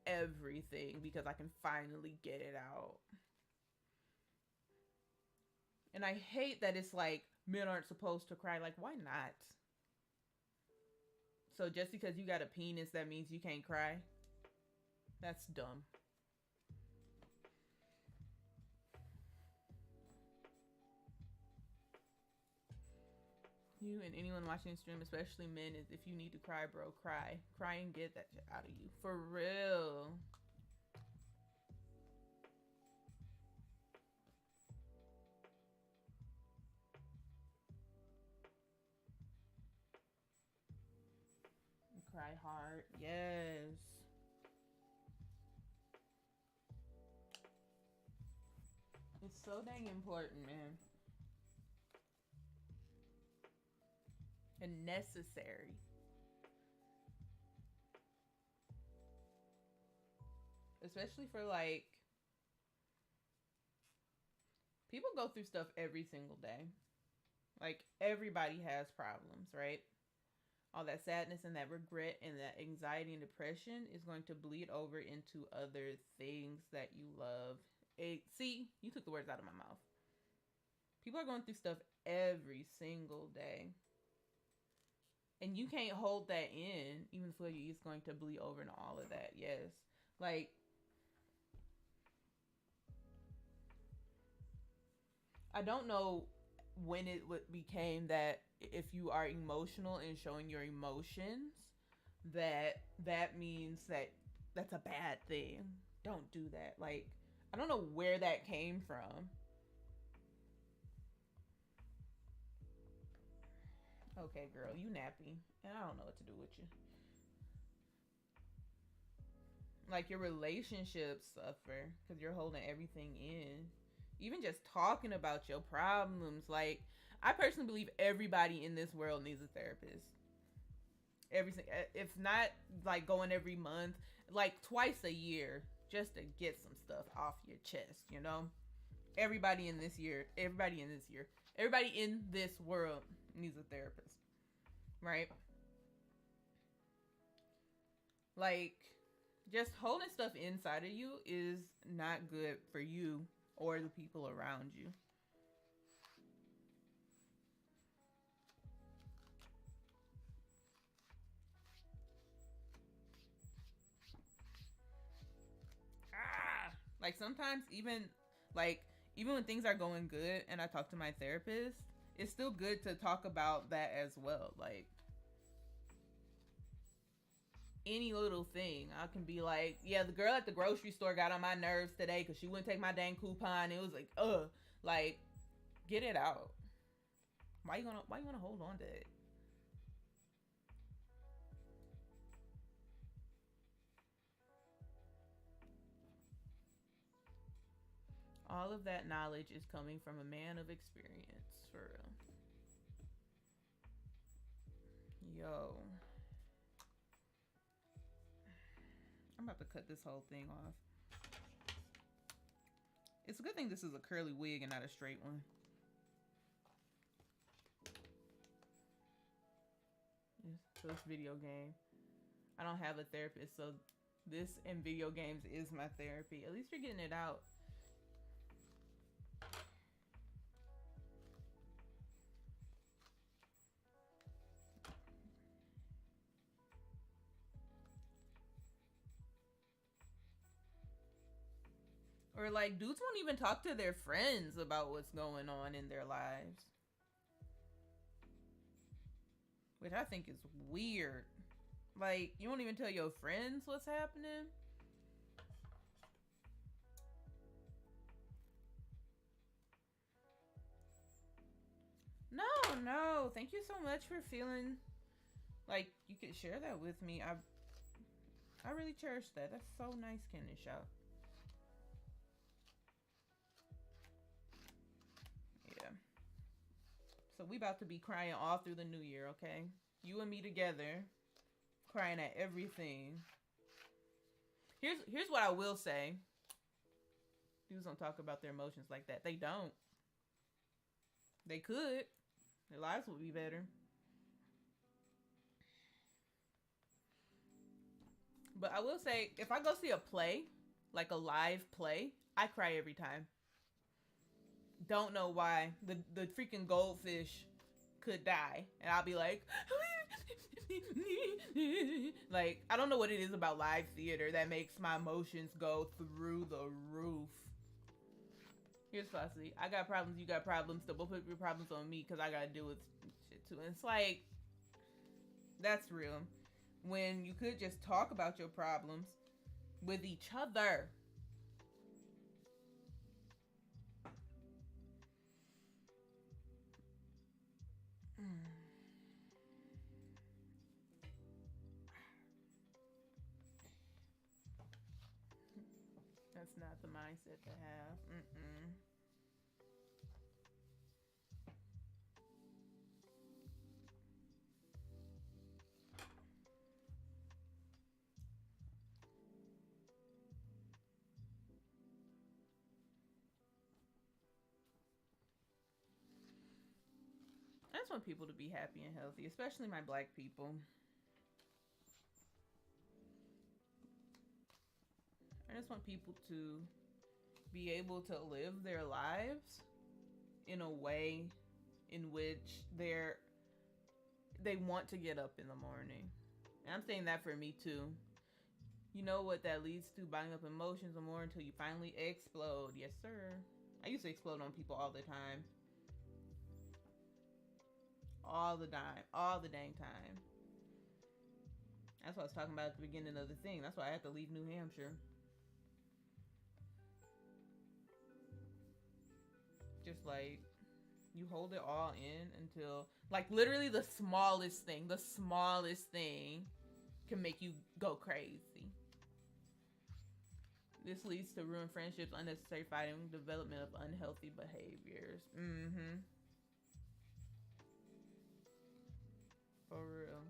everything because I can finally get it out. And I hate that it's like men aren't supposed to cry. Like, why not? So just because you got a penis, that means you can't cry? That's dumb. You and anyone watching the stream, especially men, is if you need to cry, bro, cry. Cry and get that shit out of you. For real. Cry hard. Yes. It's so dang important, man. And necessary. Especially for like people go through stuff every single day. Like everybody has problems, right? All that sadness and that regret and that anxiety and depression is going to bleed over into other things that you love. See, you took the words out of my mouth. People are going through stuff every single day. And you can't hold that in, even if it's going to bleed over into all of that. Yes. Like, I don't know when it became that if you are emotional and showing your emotions, that means that that's a bad thing. Don't do that. Like, I don't know where that came from. Okay, girl, you nappy, and I don't know what to do with you. Like your relationships suffer because you're holding everything in. Even just talking about your problems, like I personally believe everybody in this world needs a therapist. Everything, if not like going every month, like twice a year, just to get some stuff off your chest. You know, everybody in this year, everybody in this year, everybody in this world needs a therapist, right? Like just holding stuff inside of you is not good for you or the people around you. Like sometimes like even when things are going good and I talk to my therapist, it's still good to talk about that as well. Like any little thing, I can be like, yeah, the girl at the grocery store got on my nerves today because she wouldn't take my dang coupon. It was like, like get it out. Why you gonna hold on to it? All of that knowledge is coming from a man of experience, for real. Yo, I'm about to cut this whole thing off. It's a good thing this is a curly wig and not a straight one. So it's video game. I don't have a therapist, so this and video games is my therapy. At least you're getting it out. Or like dudes won't even talk to their friends about what's going on in their lives. Which I think is weird. Like, you won't even tell your friends what's happening? No. Thank you so much for feeling like you could share that with me. I really cherish that. That's so nice, Kenisha. Yeah. So we about to be crying all through the new year, okay? You and me together, crying at everything. Here's what I will say. Dudes don't talk about their emotions like that. They don't. They could. Their lives would be better. But I will say, if I go see a play, like a live play, I cry every time. Don't know why. The freaking goldfish could die. And I'll be like, like, I don't know what it is about live theater that makes my emotions go through the roof. Here's Fossy. I got problems, you got problems. So both put your problems on me because I gotta deal with shit too. And it's like, that's real. When you could just talk about your problems with each other. That's not the mindset to have. I just want people to be happy and healthy, especially my black people. I just want people to be able to live their lives in a way in which they want to get up in the morning. And I'm saying that for me too. You know what that leads to? Buying up emotions more until you finally explode. Yes, sir. I used to explode on people all the time. All the time. All the dang time. That's what I was talking about at the beginning of the thing. That's why I had to leave New Hampshire. Just like, you hold it all in until, like, literally the smallest thing can make you go crazy. This leads to ruined friendships, unnecessary fighting, development of unhealthy behaviors. For real.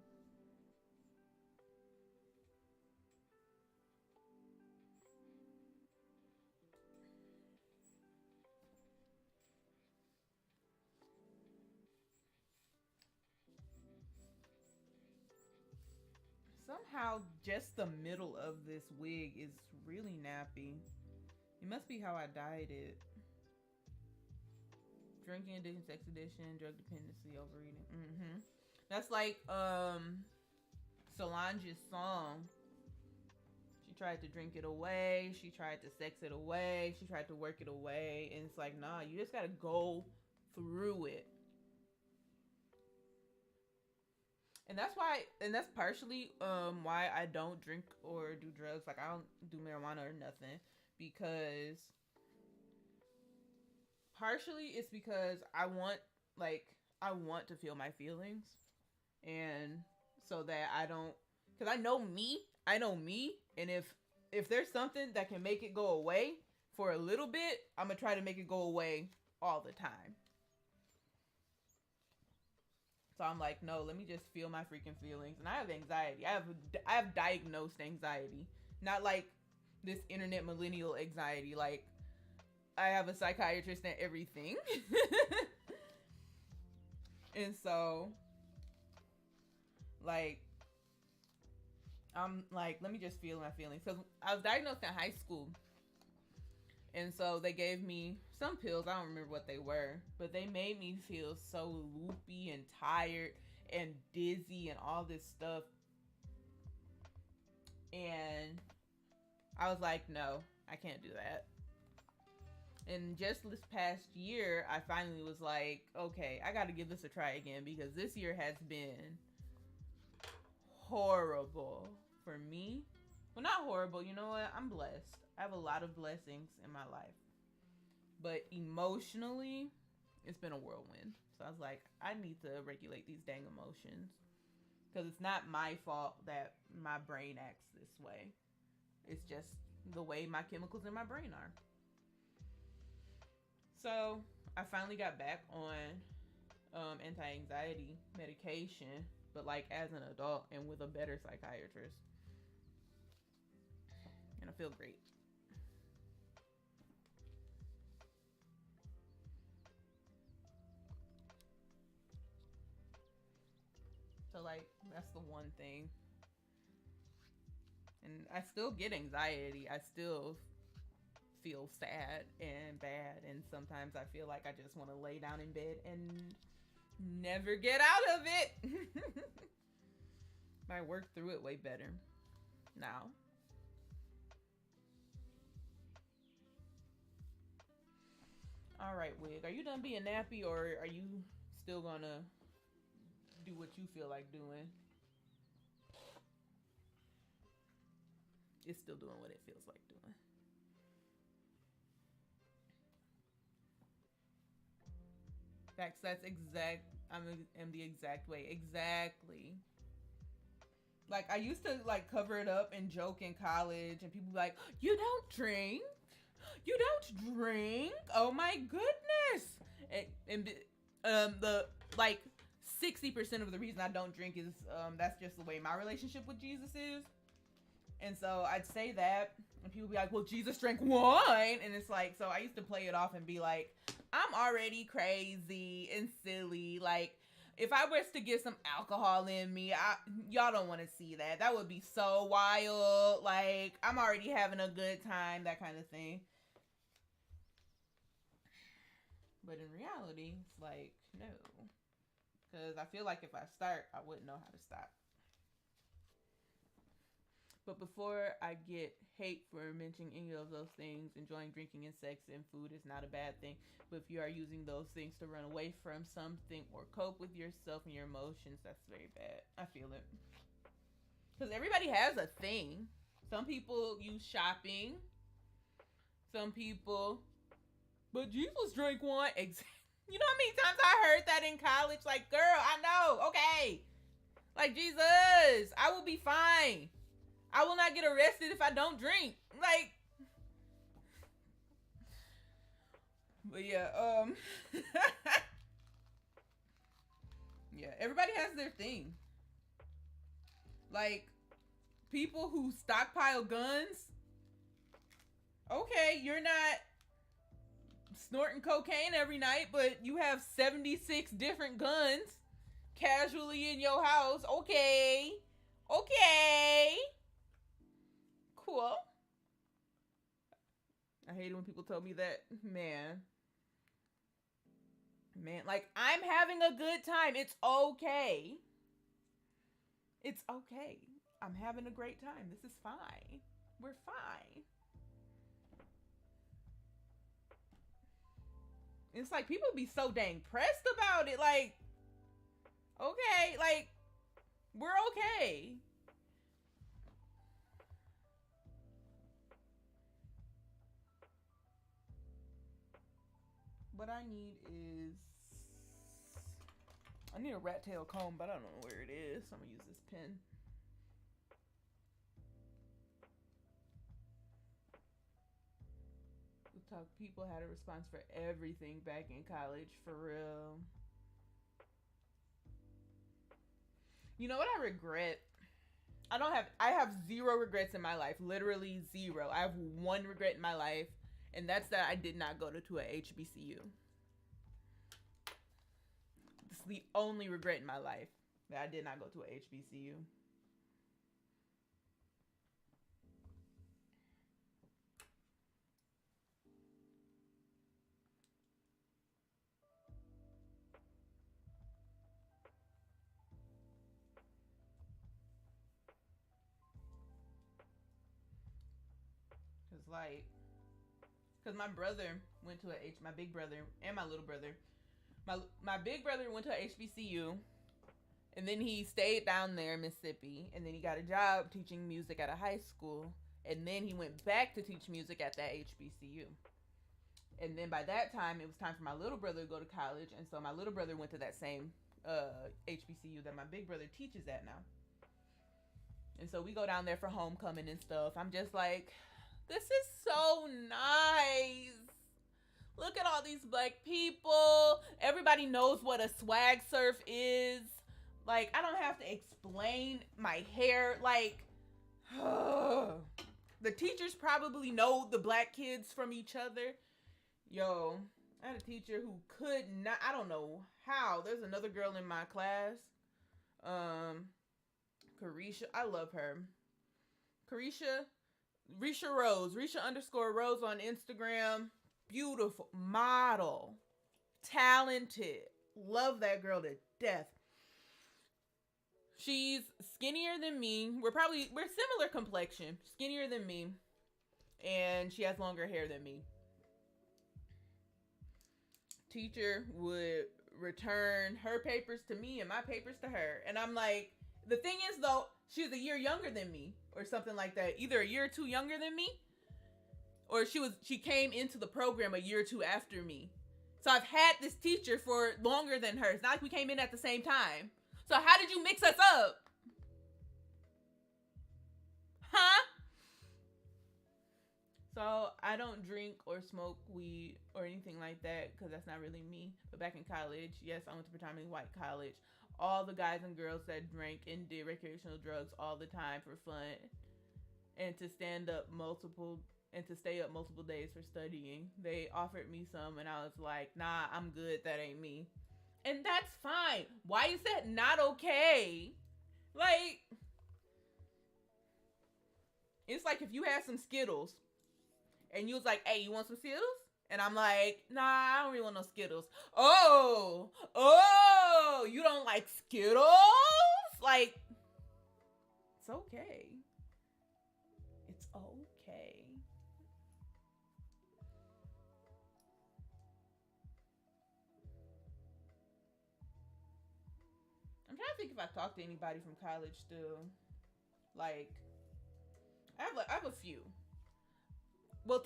Somehow, just the middle of this wig is really nappy. It must be how I dyed it. Drinking addiction, sex addiction, drug dependency, overeating. That's like Solange's song. She She tried to drink it away. She tried to sex it away. She tried to work it away. And it's like, nah, you just gotta go through it. And that's why, and that's partially why I don't drink or do drugs. Like, I don't do marijuana or nothing, because partially it's because I want, like, I want to feel my feelings, and so that I don't, because I know me, and if there's something that can make it go away for a little bit, I'm gonna try to make it go away all the time. So I'm like, no, let me just feel my freaking feelings. And I have anxiety. I have diagnosed anxiety, not like this internet millennial anxiety. Like, I have a psychiatrist and everything. And so, like, I'm like, let me just feel my feelings. Because I was diagnosed in high school. And so they gave me some pills. I don't remember what they were. But they made me feel so loopy and tired and dizzy and all this stuff. And I was like, no, I can't do that. And just this past year, I finally was like, okay, I got to give this a try again, because this year has been horrible for me. Well, not horrible. You know what? I'm blessed. I have a lot of blessings in my life. But emotionally, it's been a whirlwind. So I was like, I need to regulate these dang emotions. Because it's not my fault that my brain acts this way. It's just the way my chemicals in my brain are. So I finally got back on anti-anxiety medication, but like as an adult and with a better psychiatrist. And I feel great. So like, that's the one thing. And I still get anxiety. I still feel sad and bad, and sometimes I feel like I just want to lay down in bed and never get out of it. I work through it way better now. All right, Wig, are you done being nappy, or are you still gonna do what you feel like doing? It's still doing what it feels like doing. Facts. That's exact. I'm the exact way. Exactly. Like, I used to like cover it up and joke in college, and people be like, "You don't drink? You don't drink? Oh my goodness!" The like 60% of the reason I don't drink is that's just the way my relationship with Jesus is. And so I'd say that, and people be like, "Well, Jesus drank wine," and it's like, so I used to play it off and be like, I'm already crazy and silly. Like, if I was to get some alcohol in me, y'all don't want to see that. That would be so wild. Like, I'm already having a good time, that kind of thing. But in reality, it's like, no. Because I feel like if I start, I wouldn't know how to stop. But before I get hate for mentioning any of those things, enjoying drinking and sex and food is not a bad thing. But if you are using those things to run away from something or cope with yourself and your emotions, that's very bad. I feel it. Because everybody has a thing. Some people use shopping. Some people... But Jesus drank wine. You know how many times I heard that in college? Like, girl, I know. Okay. Like, Jesus, I will be fine. I will not get arrested if I don't drink. Like, but yeah, yeah, everybody has their thing. Like, people who stockpile guns, okay, you're not snorting cocaine every night, but you have 76 different guns casually in your house. Okay. Cool. I hate it when people tell me that. Man, like, I'm having a good time. It's okay. I'm having a great time. This is fine. We're fine. It's like people be so dang pressed about it. Like, okay, like, we're okay. What I need is, I need a rat tail comb, but I don't know where it is. So I'm gonna use this pen. We talk. People had a response for everything back in college, for real. You know what I regret? I have zero regrets in my life. Literally zero. I have one regret in my life, and that's that I did not go to a HBCU. This is the only regret in my life, that I did not go to a HBCU. Cause my brother went to my big brother and my little brother. My big brother went to a HBCU, and then he stayed down there in Mississippi, and then he got a job teaching music at a high school, and then he went back to teach music at that HBCU. And then by that time, it was time for my little brother to go to college, and so my little brother went to that same HBCU that my big brother teaches at now. And so we go down there for homecoming and stuff. I'm just like, this is so nice. Look at all these black people. Everybody knows what a swag surf is. Like, I don't have to explain my hair. Like, the teachers probably know the black kids from each other. Yo, I had a teacher who could not, I don't know how. There's another girl in my class. Carisha, I love her. Risha Rose, Risha_Rose on Instagram. Beautiful model, talented, love that girl to death. She's skinnier than me. We're similar complexion, skinnier than me, and she has longer hair than me. Teacher would return her papers to me and my papers to her, and I'm like, the thing is though, she's a year younger than me or something like that, either a year or two younger than me, or she came into the program a year or two after me. So I've had this teacher for longer than her. It's not like we came in at the same time. So how did you mix us up? Huh? So I don't drink or smoke weed or anything like that because that's not really me. But back in college, yes, I went to predominantly white college. All the guys and girls that drank and did recreational drugs all the time for fun, and to stay up multiple days for studying. They offered me some and I was like, nah, I'm good. That ain't me. And that's fine. Why is that not okay? Like, it's like if you had some Skittles and you was like, hey, you want some Skittles? And I'm like, nah, I don't really want no Skittles. Oh, you don't like Skittles? Like, it's okay. It's okay. I'm trying to think if I talked to anybody from college still. Like, I have a few. Well,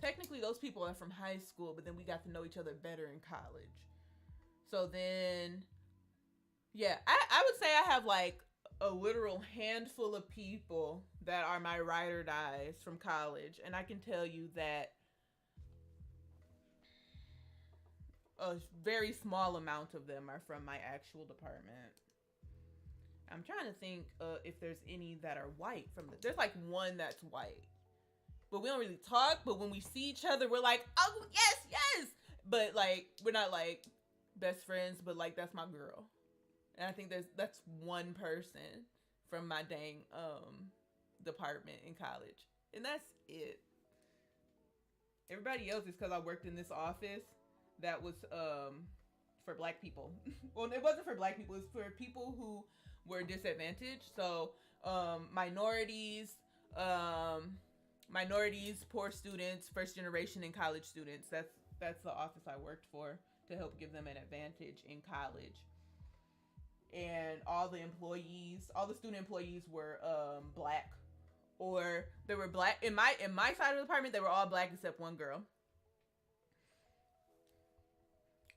technically those people are from high school, but then we got to know each other better in college. So then, yeah, I would say I have like a literal handful of people that are my ride or dies from college, and I can tell you that a very small amount of them are from my actual department. I'm trying to think if there's any that are white there's like one that's white, but we don't really talk. But when we see each other, we're like, oh yes. But like, we're not like best friends. But like, that's my girl, and I think that's one person from my dang department in college, and that's it. Everybody else is because I worked in this office that was for black people. Well, it wasn't for black people. It was for people who were disadvantaged. So minorities, minorities, poor students, first generation, and college students. That's the office I worked for to help give them an advantage in college. And all the student employees were black, or they were black. In my side of the department, they were all black except one girl.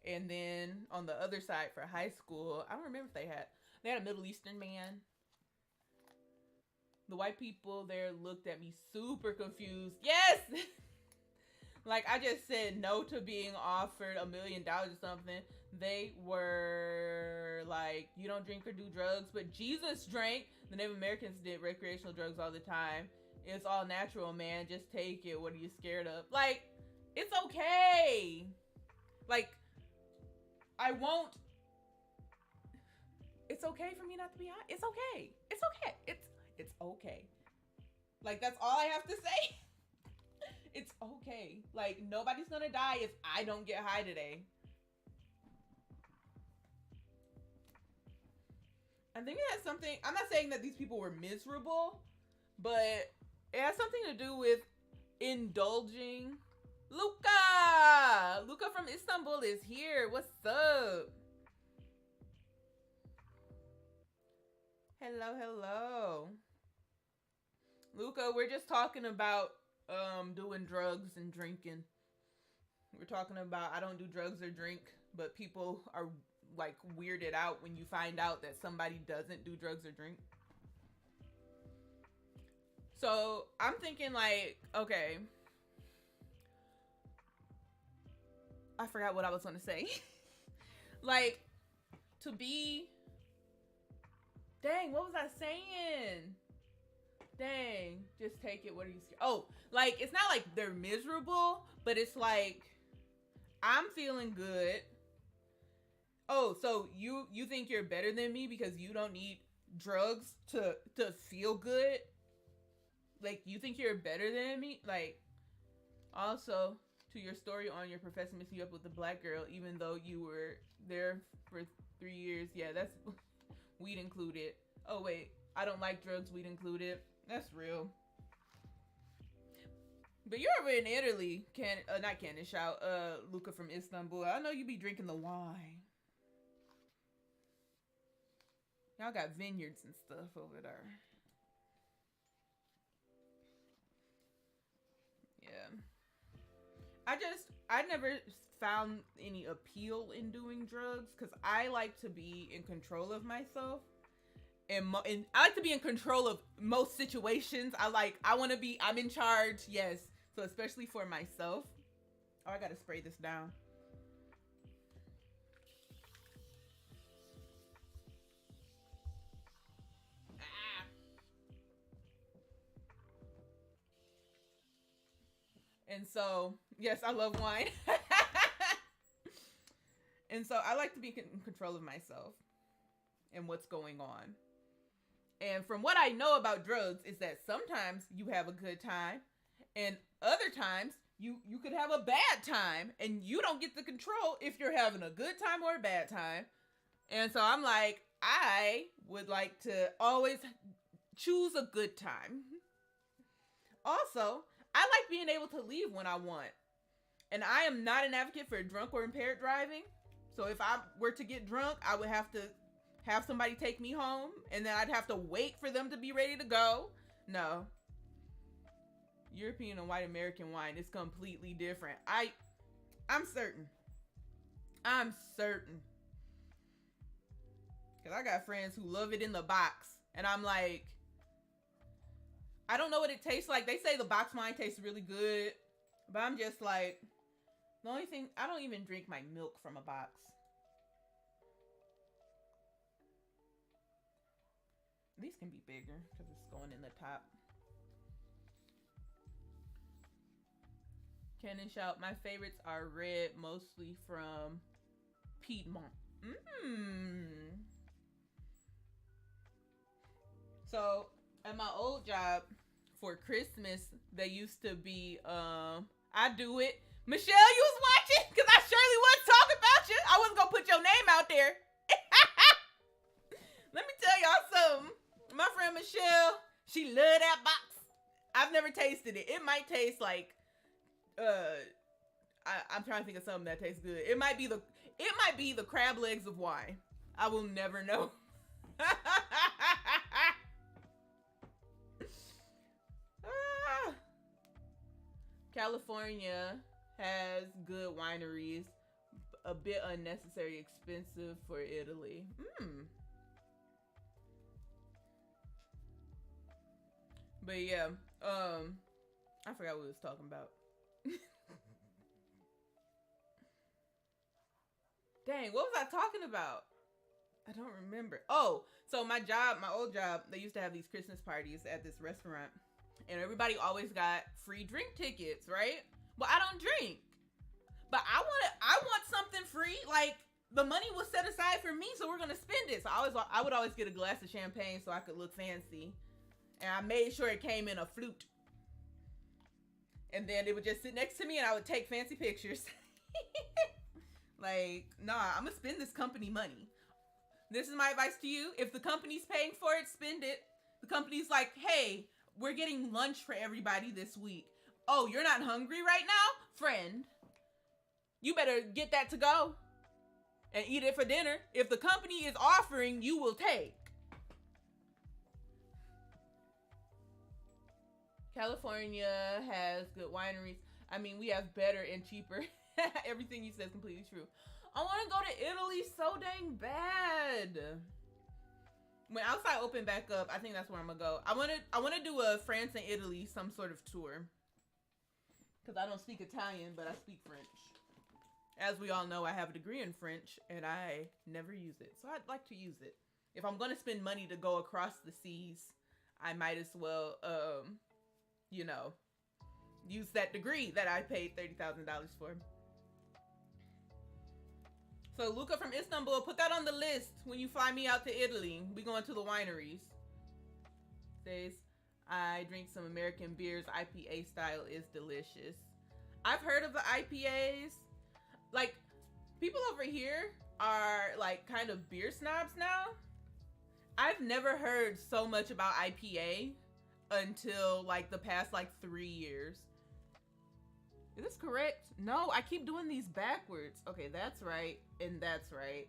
And then on the other side for high school, I don't remember if they had a Middle Eastern man. The white people there looked at me super confused. Yes! Like, I just said no to being offered $1 million or something. They were like, you don't drink or do drugs, but Jesus drank. The Native Americans did recreational drugs all the time. It's all natural, man. Just take it. What are you scared of? Like, it's okay. Like, I won't. It's okay for me not to be high. It's okay. It's okay. It's okay. Like, that's all I have to say. It's okay. Like, nobody's gonna die if I don't get high today. I think it has something. I'm not saying that these people were miserable, but it has something to do with indulging. Luca from Istanbul is here. What's up? Hello. Luca, we're just talking about doing drugs and drinking. We're talking about I don't do drugs or drink, but people are like weirded out when you find out that somebody doesn't do drugs or drink. So I'm thinking like, okay, I forgot what I was gonna say. Like, to be, dang, what was I saying? Dang, just take it. What are you scared? Oh, like, it's not like they're miserable, but it's like, I'm feeling good. Oh, so you think you're better than me because you don't need drugs to feel good? Like, you think you're better than me? Like, also, to your story on your professor messing you up with the black girl, even though you were there for 3 years. Yeah, that's weed included. Oh, wait, I don't like drugs, weed included. That's real. But you're over in Italy, not Cannon Shout, Luca from Istanbul. I know you be drinking the wine. Y'all got vineyards and stuff over there. Yeah. I never found any appeal in doing drugs because I like to be in control of myself. And I like to be in control of most situations. I'm in charge, yes. So especially for myself. Oh, I gotta spray this down. And so, yes, I love wine. And so I like to be in control of myself and what's going on. And from what I know about drugs is that sometimes you have a good time and other times you could have a bad time and you don't get the control if you're having a good time or a bad time. And so I'm like, I would like to always choose a good time. Also, I like being able to leave when I want. And I am not an advocate for drunk or impaired driving. So if I were to get drunk, I would have to have somebody take me home, and then I'd have to wait for them to be ready to go. No. European and white American wine is completely different. I'm certain. Because I got friends who love it in the box. And I'm like, I don't know what it tastes like. They say the box wine tastes really good. But I'm just like, the only thing, I don't even drink my milk from a box. These can be bigger because it's going in the top. Cannon Shout, my favorites are red, mostly from Piedmont. So, at my old job, for Christmas, they used to be, I do it. Michelle, you was watching? Because I surely was talking about you. I wasn't going to put your name out there. Let me tell y'all something. My friend Michelle, she love that box. I've never tasted it. It might taste like I'm trying to think of something that tastes good. It might be the crab legs of wine. I will never know. California has good wineries. A bit unnecessary expensive for Italy. But yeah, I forgot what we was talking about. Dang, what was I talking about? I don't remember. Oh, so my old job, they used to have these Christmas parties at this restaurant, and everybody always got free drink tickets, right? Well, I don't drink, but I want something free. Like, the money was set aside for me, so we're gonna spend it. So I would always get a glass of champagne so I could look fancy, and I made sure it came in a flute. And then it would just sit next to me, and I would take fancy pictures. Like, nah, I'm gonna spend this company money. This is my advice to you. If the company's paying for it, spend it. The company's like, hey, we're getting lunch for everybody this week. Oh, you're not hungry right now? Friend, you better get that to go and eat it for dinner. If the company is offering, you will take. California has good wineries. I mean, we have better and cheaper. Everything you said is completely true. I want to go to Italy so dang bad. When outside open back up, I think that's where I'm gonna go. I want to do a France and Italy some sort of tour. Because I don't speak Italian, but I speak French. As we all know, I have a degree in French, and I never use it. So I'd like to use it. If I'm going to spend money to go across the seas, I might as well, use that degree that I paid $30,000 for. So Luca from Istanbul, put that on the list when you fly me out to Italy. We going to the wineries. Says, I drink some American beers. IPA style is delicious. I've heard of the IPAs. Like, people over here are like kind of beer snobs now. I've never heard so much about IPA until like the past like 3 years. Is this correct? No, I keep doing these backwards. Okay, that's right, and that's right.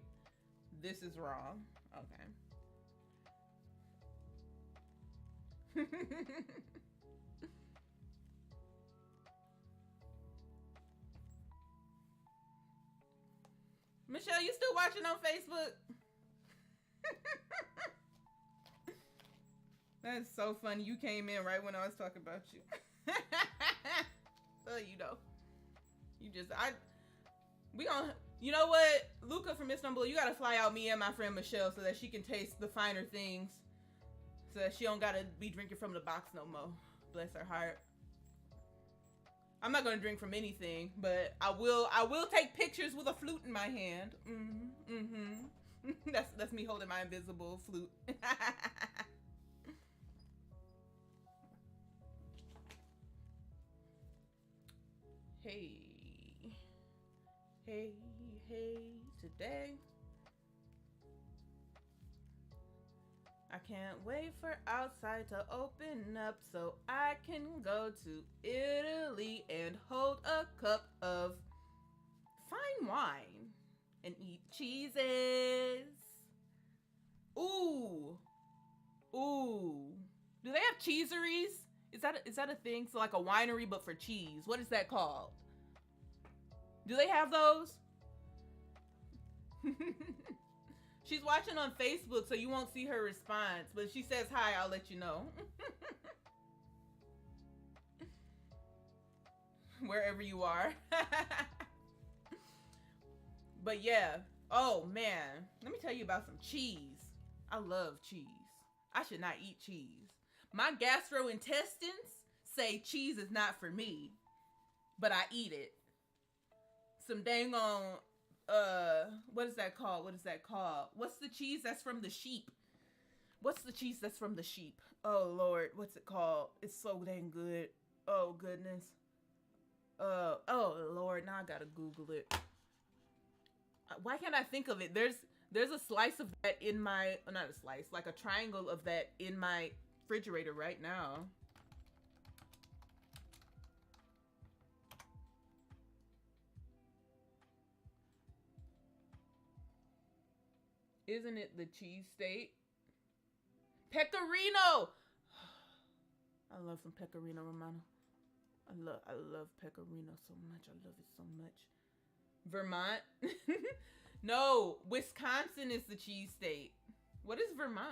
This is wrong. Okay. Michelle, you still watching on Facebook? That's so funny. You came in right when I was talking about you. So you know what, Luca from Istanbul, you gotta fly out me and my friend Michelle so that she can taste the finer things, so that she don't gotta be drinking from the box no more. Bless her heart. I'm not gonna drink from anything, but I will take pictures with a flute in my hand. That's me holding my invisible flute. Hey, today. I can't wait for outside to open up so I can go to Italy and hold a cup of fine wine and eat cheeses. Ooh. Do they have cheeseries? Is that a thing? So like a winery but for cheese. What is that called? Do they have those? She's watching on Facebook, so you won't see her response. But if she says hi, I'll let you know. Wherever you are. But yeah. Oh, man. Let me tell you about some cheese. I love cheese. I should not eat cheese. My gastrointestines say cheese is not for me. But I eat it. Some dang on... what is that called? What's the cheese that's from the sheep? Oh, Lord. What's it called? It's so dang good. Oh, goodness. Oh, Lord. Now I gotta Google it. Why can't I think of it? There's a slice of that in not a slice, like a triangle of that in my refrigerator right now. Isn't it the cheese state? Pecorino! I love some pecorino romano. I love pecorino so much. I love it so much. Vermont? No, Wisconsin is the cheese state. What is Vermont?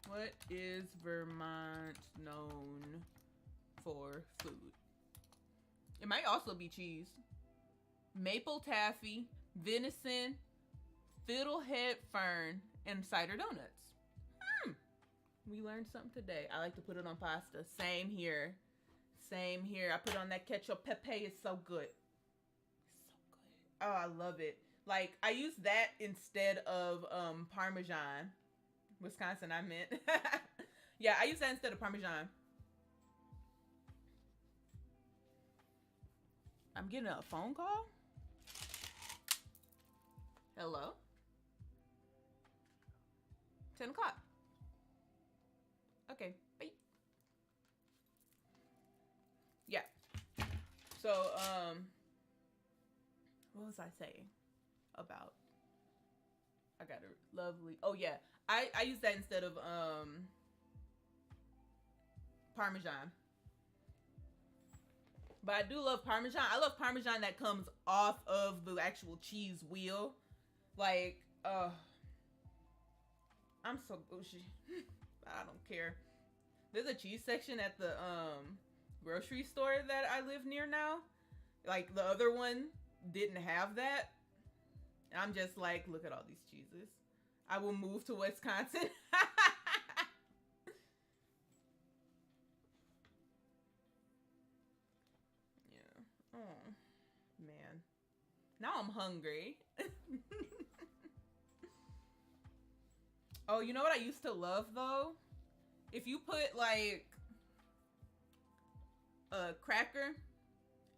What is Vermont known for food? It might also be cheese. Maple taffy, venison, fiddlehead fern, and cider donuts. We learned something today. I like to put it on pasta. Same here. Same here. I put on that ketchup. Pepe is so good. So good. Oh, I love it. Like, I use that instead of Parmesan. Wisconsin, I meant. Yeah, I use that instead of Parmesan. I'm getting a phone call. Hello? 10 o'clock. Okay, bye. Yeah. So, what was I saying about? I got a lovely. Oh yeah, I use that instead of Parmesan. But I do love Parmesan. I love Parmesan that comes off of the actual cheese wheel. Like, I'm so bougie. I don't care. There's a cheese section at the grocery store that I live near now. Like, the other one didn't have that. And I'm just like, look at all these cheeses. I will move to Wisconsin. Yeah. Oh, man. Now I'm hungry. Oh, you know what I used to love, though? If you put, like, a cracker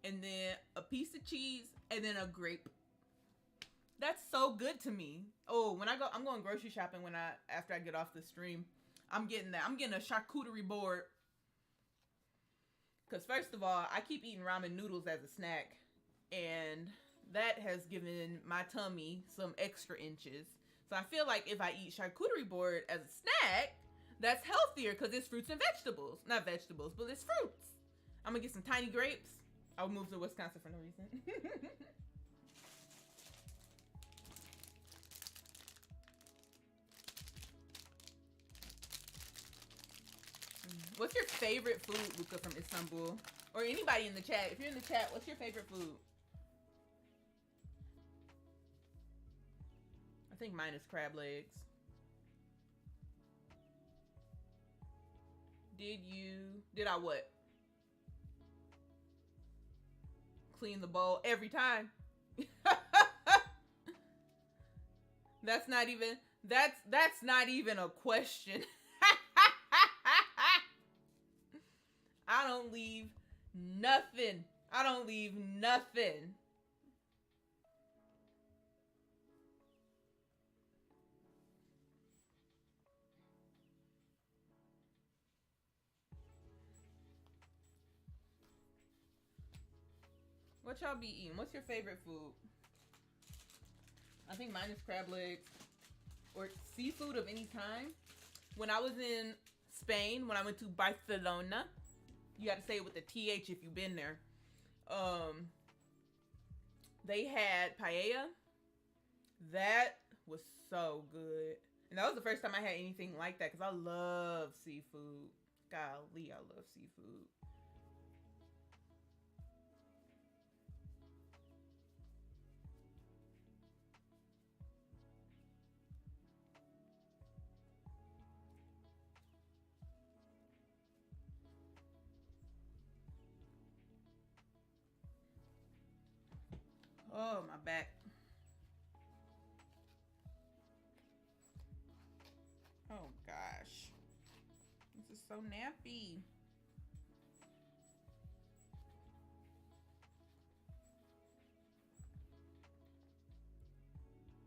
and then a piece of cheese and then a grape. That's so good to me. Oh, when I'm going grocery shopping after I get off the stream. I'm getting that. I'm getting a charcuterie board. Because first of all, I keep eating ramen noodles as a snack. And that has given my tummy some extra inches. So I feel like if I eat charcuterie board as a snack, that's healthier because it's fruits and vegetables. Not vegetables, but it's fruits. I'm going to get some tiny grapes. I'll move to Wisconsin for no reason. What's your favorite food, Luca, from Istanbul? Or anybody in the chat. If you're in the chat, what's your favorite food? I think mine is crab legs. Did I what? Clean the bowl every time. That's not even a question. I don't leave nothing. I don't leave nothing. What y'all be eating? What's your favorite food? I think mine is crab legs or seafood of any kind. When I was in Spain, when I went to Barcelona, you got to say it with the TH if you've been there. They had paella. That was so good. And that was the first time I had anything like that because I love seafood. Golly, I love seafood. Oh, my back. Oh, gosh. This is so nappy.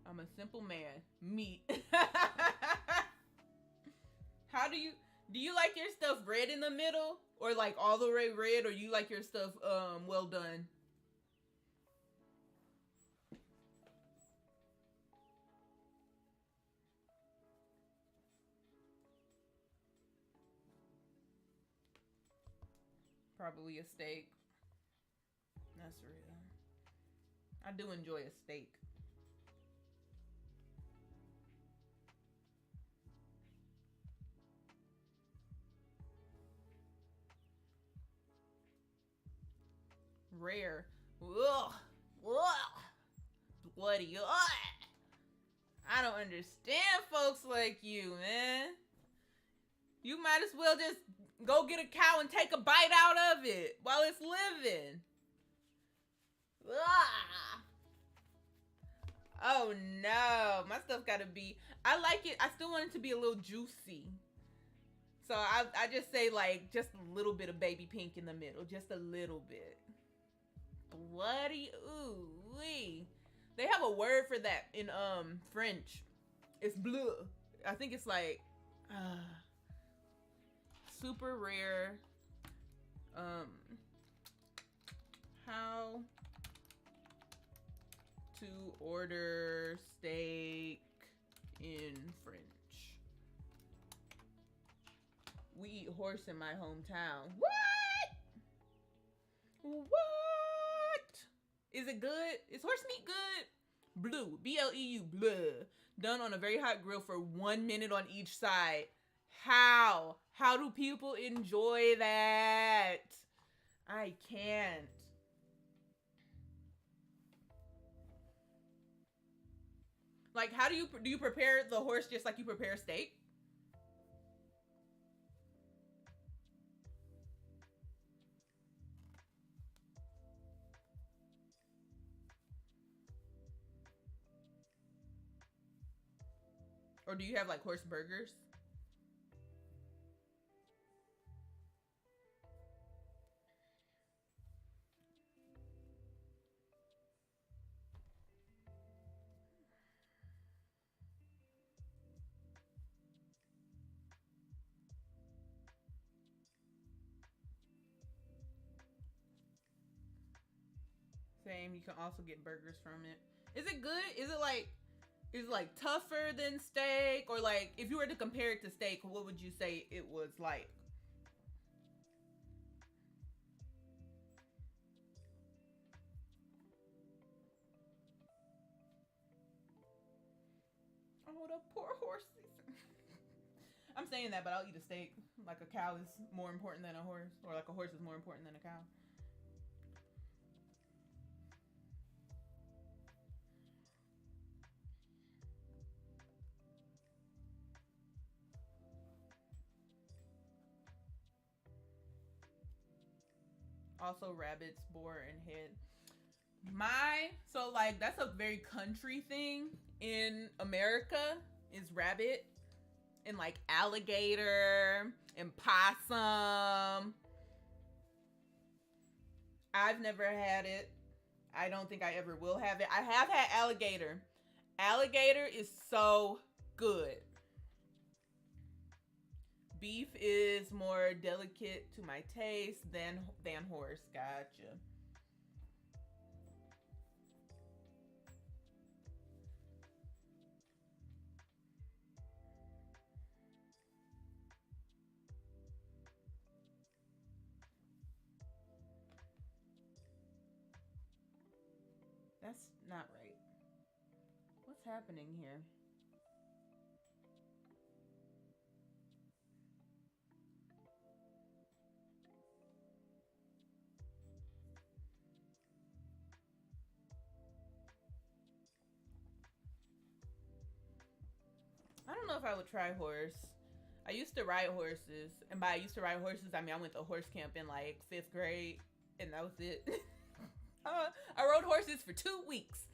I'm a simple man. Meat. How do you like your stuff red in the middle? Or like all the way red? Or you like your stuff well done? Probably a steak. That's real. I do enjoy a steak. Rare. Ugh. Ugh. Bloody. Ugh. I don't understand folks like you, man. You might as well just go get a cow and take a bite out of it while it's living. Ugh. Oh no, my stuff gotta be. I like it. I still want it to be a little juicy. So I just say like just a little bit of baby pink in the middle, just a little bit. Bloody ooh wee. They have a word for that in French. It's bleu. I think it's like super rare. How to order steak in French. We eat horse in my hometown. What? What? Is it good? Is horse meat good? Bleu. B-L-E-U. Bleu. Done on a very hot grill for 1 minute on each side. How? How do people enjoy that? I can't. Like, how do you prepare the horse just like you prepare steak? Or do you have like horse burgers? Same. You can also get burgers from it. Is it good? Is it like tougher than steak? Or like if you were to compare it to steak, what would you say it was like? Oh, the poor horses. I'm saying that, but I'll eat a steak. Like a cow is more important than a horse, or like a horse is more important than a cow. Also, rabbits, boar, and head. So like that's a very country thing in America is rabbit and like alligator and possum. I've never had it. I don't think I ever will have it. I have had alligator. Alligator is so good. Beef is more delicate to my taste than horse. Gotcha. That's not right. What's happening here? I don't know if I would try horse. I used to ride horses, and by I used to ride horses, I mean I went to horse camp in like 5th grade, and that was it. I rode horses for 2 weeks.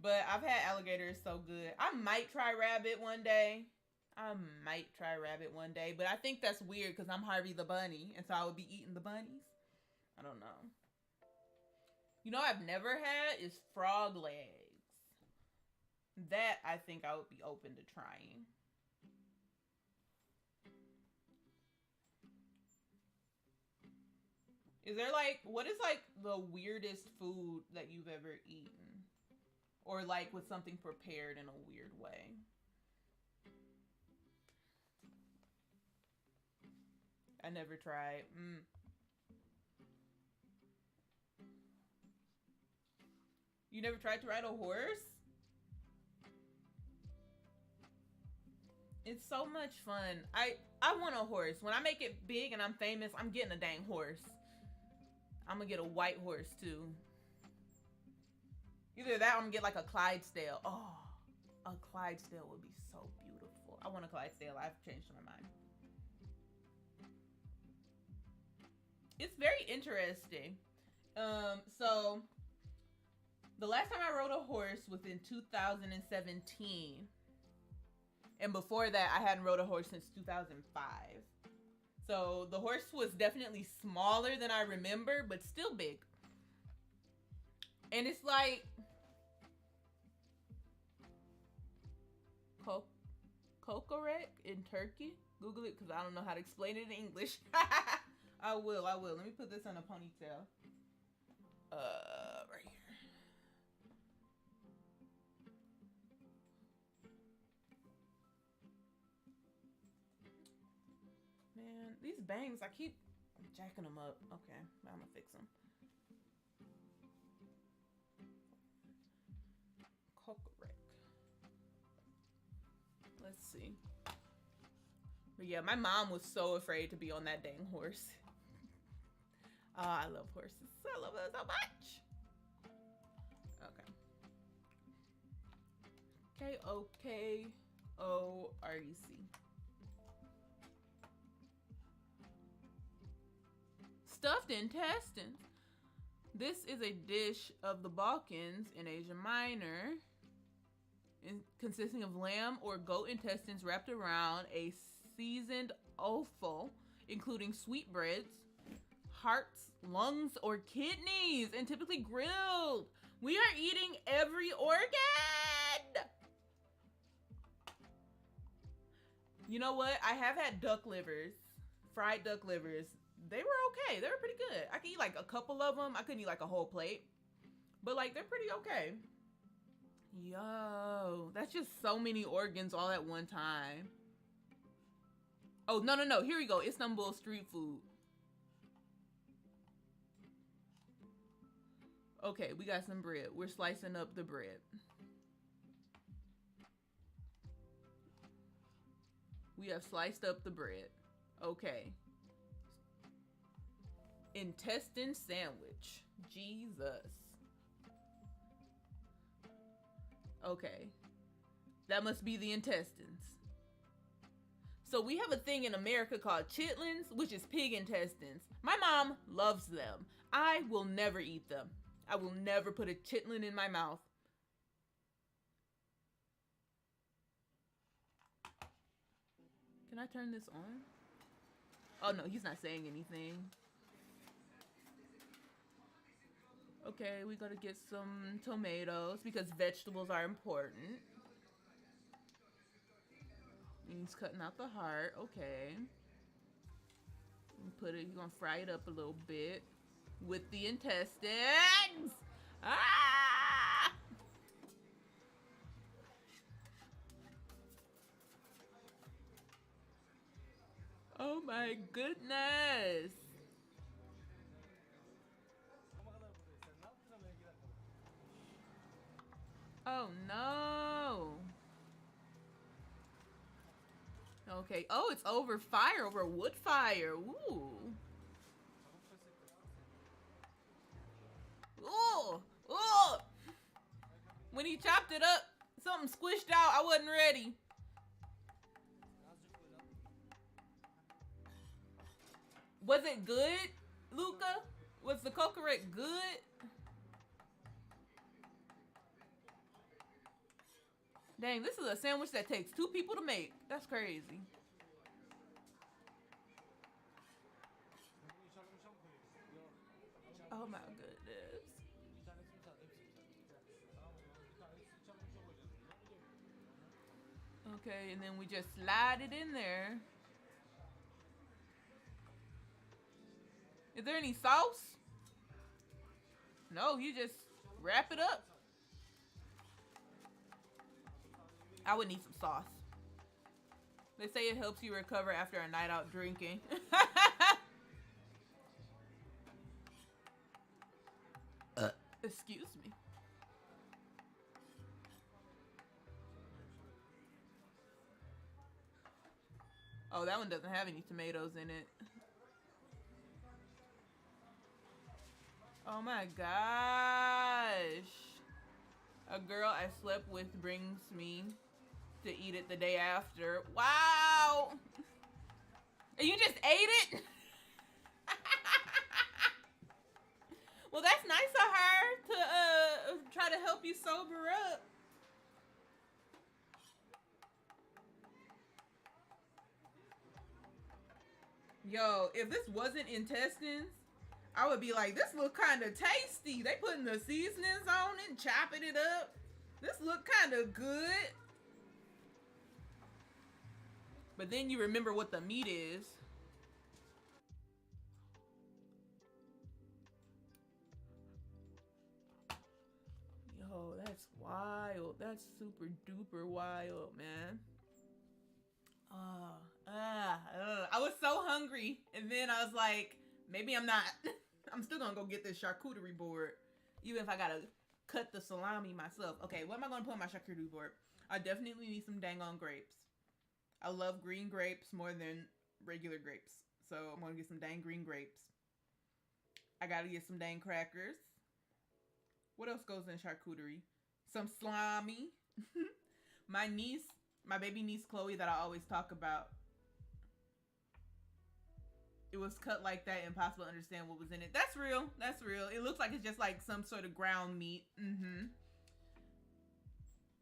But I've had alligators so good. I might try rabbit one day. But I think that's weird because I'm Harvey the Bunny, and so I would be eating the bunnies. I don't know. You know what I've never had is frog legs. That I think I would be open to trying. Is there like, what is like the weirdest food that you've ever eaten? Or like with something prepared in a weird way? I never tried. You never tried to ride a horse? It's so much fun. I want a horse. When I make it big and I'm famous, I'm getting a dang horse. I'm gonna get a white horse too. Either that or I'm gonna get like a Clydesdale. Oh, a Clydesdale would be so beautiful. I want a Clydesdale. I've changed my mind. It's very interesting. So the last time I rode a horse was in 2017. And before that, I hadn't rode a horse since 2005. So the horse was definitely smaller than I remember, but still big. And it's like kokorek in Turkey. Google it because I don't know how to explain it in English. I will. Let me put this on a ponytail. Right here. Man, these bangs, I keep jacking them up. Okay, I'm gonna fix them. Kokorek. Let's see. But yeah, my mom was so afraid to be on that dang horse. Oh, I love horses. I love them so much. Okay. Kokorec. Stuffed intestines. This is a dish of the Balkans in Asia Minor, consisting of lamb or goat intestines wrapped around a seasoned offal, including sweetbreads, hearts, lungs, or kidneys, and typically grilled. We are eating every organ. You know what? I have had duck livers, fried duck livers. They were okay. They were pretty good. I could eat like a couple of them. I couldn't eat like a whole plate. But like, they're pretty okay. Yo, that's just so many organs all at one time. Oh, no. Here we go. Istanbul street food. Okay, we got some bread. We're slicing up the bread. We have sliced up the bread. Okay. Intestine sandwich. Jesus. Okay. That must be the intestines. So we have a thing in America called chitlins, which is pig intestines. My mom loves them. I will never eat them. I will never put a chitlin in my mouth. Can I turn this on? Oh no, he's not saying anything. Okay, we gotta get some tomatoes because vegetables are important. He's cutting out the heart. Okay. Put it. You're gonna fry it up a little bit with the intestines. Ah! Oh my goodness. Oh no. Okay. Oh, it's over fire, over wood fire. Ooh. Ooh. Ooh. When he chopped it up, something squished out. I wasn't ready. Was it good, Luca? Was the kokorec good? Dang, this is a sandwich that takes 2 people to make. That's crazy. Oh my goodness. Okay, and then we just slide it in there. Is there any sauce? No, you just wrap it up. I would need some sauce. They say it helps you recover after a night out drinking. Excuse me. Oh, that one doesn't have any tomatoes in it. Oh my gosh. A girl I slept with brings me to eat it the day after. Wow. And you just ate it? Well, that's nice of her to try to help you sober up. Yo, if this wasn't intestines, I would be like, this look kind of tasty. They putting the seasonings on it, chopping it up. This look kind of good. But then you remember what the meat is. Yo, that's wild. That's super duper wild, man. I was so hungry. And then I was like, maybe I'm not. I'm still gonna go get this charcuterie board. Even if I gotta cut the salami myself. Okay, what am I gonna put on my charcuterie board? I definitely need some dang on grapes. I love green grapes more than regular grapes. So I'm gonna get some dang green grapes. I gotta get some dang crackers. What else goes in charcuterie? Some salami. My niece, my baby niece Chloe that I always talk about. It was cut like that, impossible to understand what was in it. That's real. That's real. It looks like it's just like some sort of ground meat.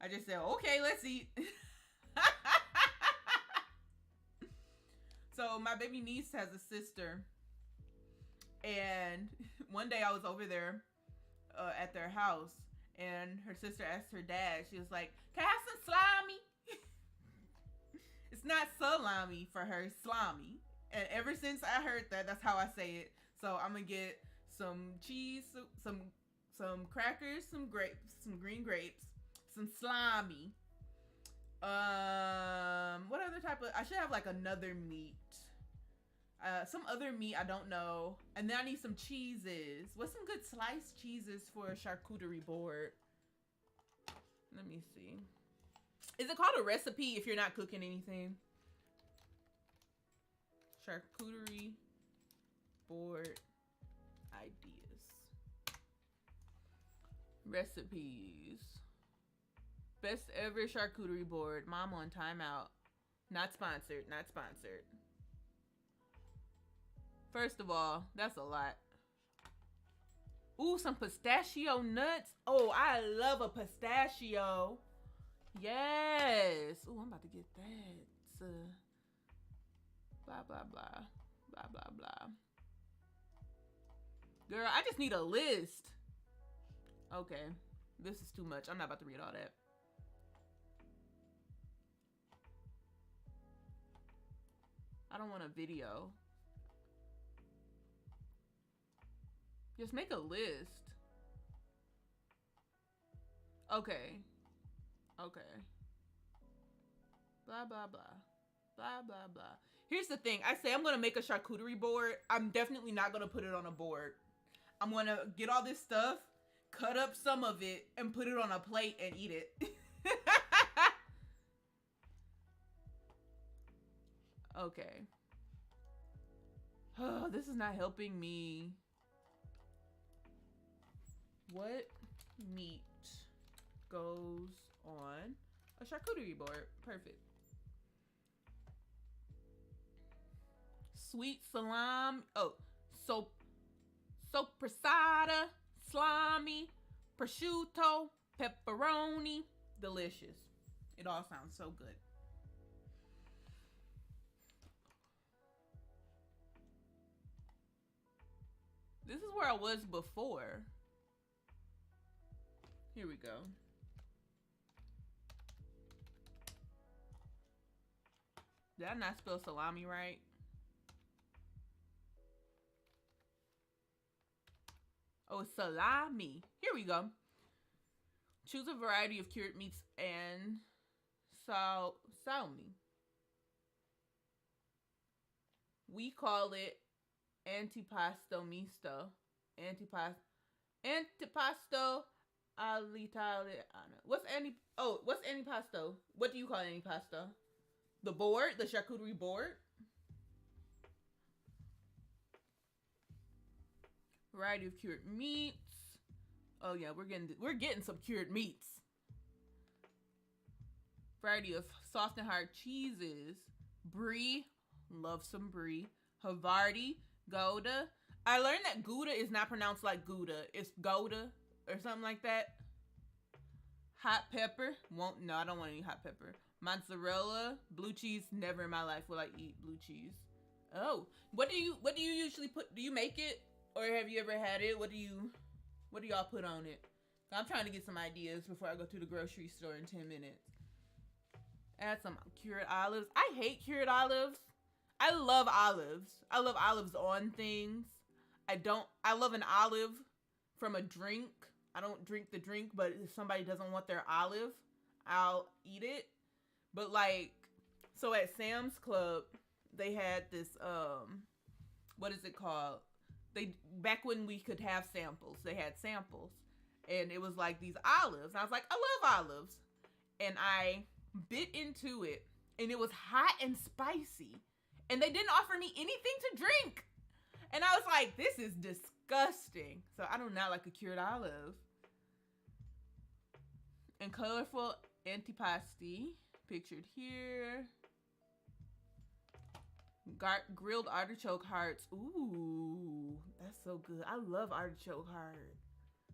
I just said, okay, let's eat. So my baby niece has a sister. And one day I was over there at their house. And her sister asked her dad, she was like, can I have some salami? It's not salami for her, salami. And ever since I heard that, that's how I say it. So I'm gonna get some cheese, some crackers, some grapes, some green grapes, some salami. What other type of? I should have like another meat. Some other meat I don't know. And then I need some cheeses. What's some good sliced cheeses for a charcuterie board? Let me see. Is it called a recipe if you're not cooking anything? Charcuterie board ideas. Recipes. Best ever charcuterie board. Mom on timeout. Not sponsored. Not sponsored. First of all, that's a lot. Ooh, some pistachio nuts. Oh, I love a pistachio. Yes. Ooh, I'm about to get that. Blah, blah, blah. Blah, blah, blah. Girl, I just need a list. Okay. This is too much. I'm not about to read all that. I don't want a video. Just make a list. Okay. Okay. Blah, blah, blah. Blah, blah, blah. Here's the thing. I say I'm going to make a charcuterie board. I'm definitely not going to put it on a board. I'm going to get all this stuff, cut up some of it, and put it on a plate and eat it. Okay. Oh, this is not helping me. What meat goes on a charcuterie board? Perfect. Sweet salami. Oh, soppressata, salami, prosciutto, pepperoni. Delicious. It all sounds so good. This is where I was before. Here we go. Did I not spell salami right? Oh, salami. Here we go. Choose a variety of cured meats and salmi. We call it antipasto misto. Antipasto all'italiano. What's antipasto? What do you call antipasto? The board, the charcuterie board. Variety of cured meats. Oh yeah, we're getting some cured meats. Variety of soft and hard cheeses. Brie, love some brie. Havarti, Gouda. I learned that Gouda is not pronounced like Gouda. It's Gouda or something like that. Hot pepper. No, I don't want any hot pepper. Mozzarella, blue cheese. Never in my life will I eat blue cheese. Oh, what do you usually put? Do you make it, or have you ever had it? What do y'all put on it? I'm trying to get some ideas before I go to the grocery store in 10 minutes. Add some cured olives. I hate cured olives. I love olives. I love olives on things. I love an olive from a drink. I don't drink the drink, but if somebody doesn't want their olive, I'll eat it. But like, so at Sam's Club, they had this, what is it called? Back when we could have samples, they had samples. And it was like these olives. I was like, I love olives. And I bit into it, and it was hot and spicy. And they didn't offer me anything to drink. And I was like, this is disgusting. So I do not like a cured olive. And colorful antipasti, pictured here. Grilled artichoke hearts. Ooh, that's so good. I love artichoke heart.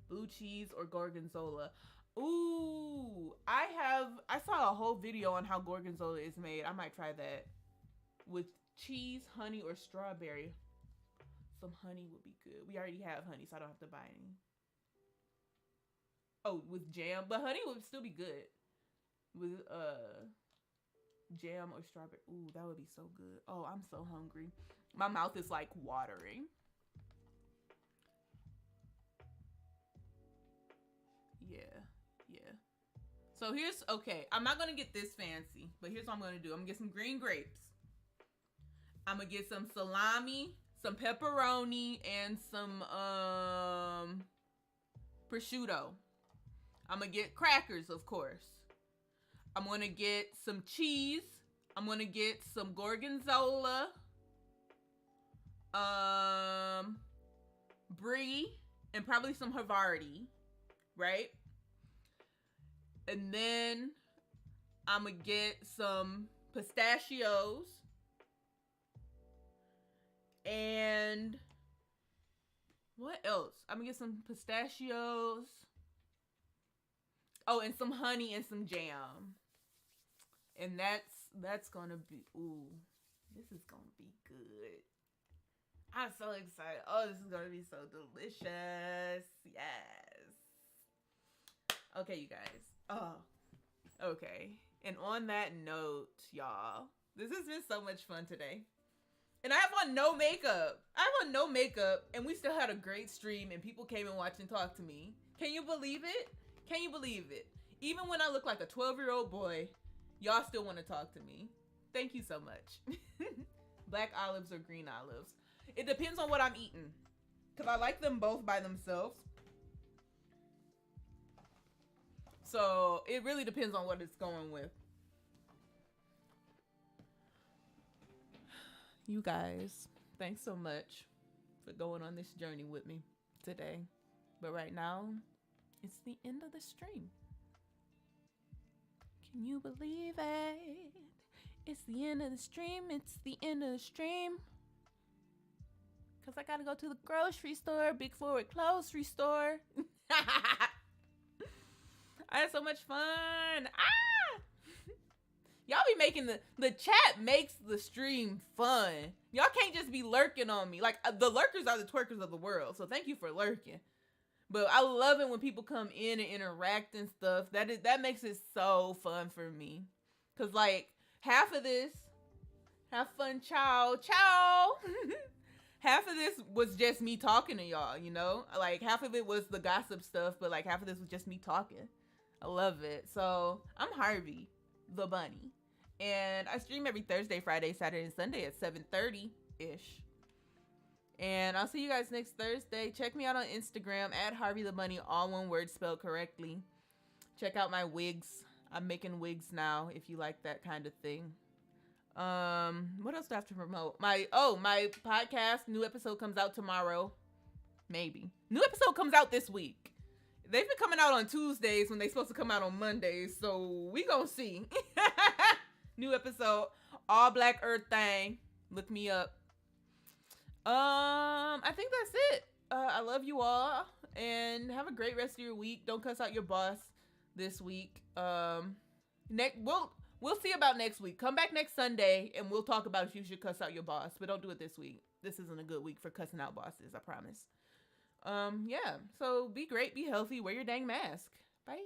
Blue cheese or gorgonzola. Ooh, I saw a whole video on how gorgonzola is made. I might try that with cheese, honey, or strawberry. Some honey would be good. We already have honey, so I don't have to buy any. Oh, with jam, but honey would still be good with jam or strawberry. Ooh, that would be so good. Oh, I'm so hungry. My mouth is like watering. Yeah. So okay, I'm not gonna get this fancy, but here's what I'm gonna do. I'm gonna get some green grapes. I'm gonna get some salami, some pepperoni, and some prosciutto. I'm gonna get crackers, of course. I'm gonna get some cheese. I'm gonna get some gorgonzola, brie, and probably some Havarti, right? And then I'm gonna get some pistachios and what else? I'm gonna get some pistachios. Oh, and some honey and some jam. And that's gonna be, ooh, this is gonna be good. I'm so excited. Oh, this is gonna be so delicious. Yes. Okay, you guys. Oh, okay. And on that note, y'all, this has been so much fun today. And I have on no makeup. And we still had a great stream, and people came and watched and talked to me. Can you believe it? Can you believe it? Even when I look like a 12-year-old boy, y'all still want to talk to me. Thank you so much. Black olives or green olives. It depends on what I'm eating, because I like them both by themselves. So it really depends on what it's going with. You guys, thanks so much for going on this journey with me today. But right now, it's the end of the stream. Can you believe it? It's the end of the stream. It's the end of the stream. Because I got to go to the grocery store, Big Forward Grocery Store. I had so much fun. Y'all be making the chat makes the stream fun. Y'all can't just be lurking on me. Like, the lurkers are the twerkers of the world. So thank you for lurking. But I love it when people come in and interact and stuff. That makes it so fun for me. Cause like half of this, have fun, ciao. Half of this was just me talking to y'all, you know? Like half of it was the gossip stuff, but like half of this was just me talking. I love it. So I'm Harvey, the bunny. And I stream every Thursday, Friday, Saturday, and Sunday at 7:30-ish. And I'll see you guys next Thursday. Check me out on Instagram at Harvey the Bunny, all one word spelled correctly. Check out my wigs. I'm making wigs now if you like that kind of thing. What else do I have to promote? My podcast, new episode comes out tomorrow. Maybe. New episode comes out this week. They've been coming out on Tuesdays when they're supposed to come out on Mondays, so we gonna see. New episode, all Black Earth thing. Look me up. I think that's it. I love you all, and have a great rest of your week. Don't cuss out your boss this week. We'll see about next week. Come back next Sunday, and we'll talk about if you should cuss out your boss. But don't do it this week. This isn't a good week for cussing out bosses, I promise. Yeah. So be great, be healthy, wear your dang mask. Bye.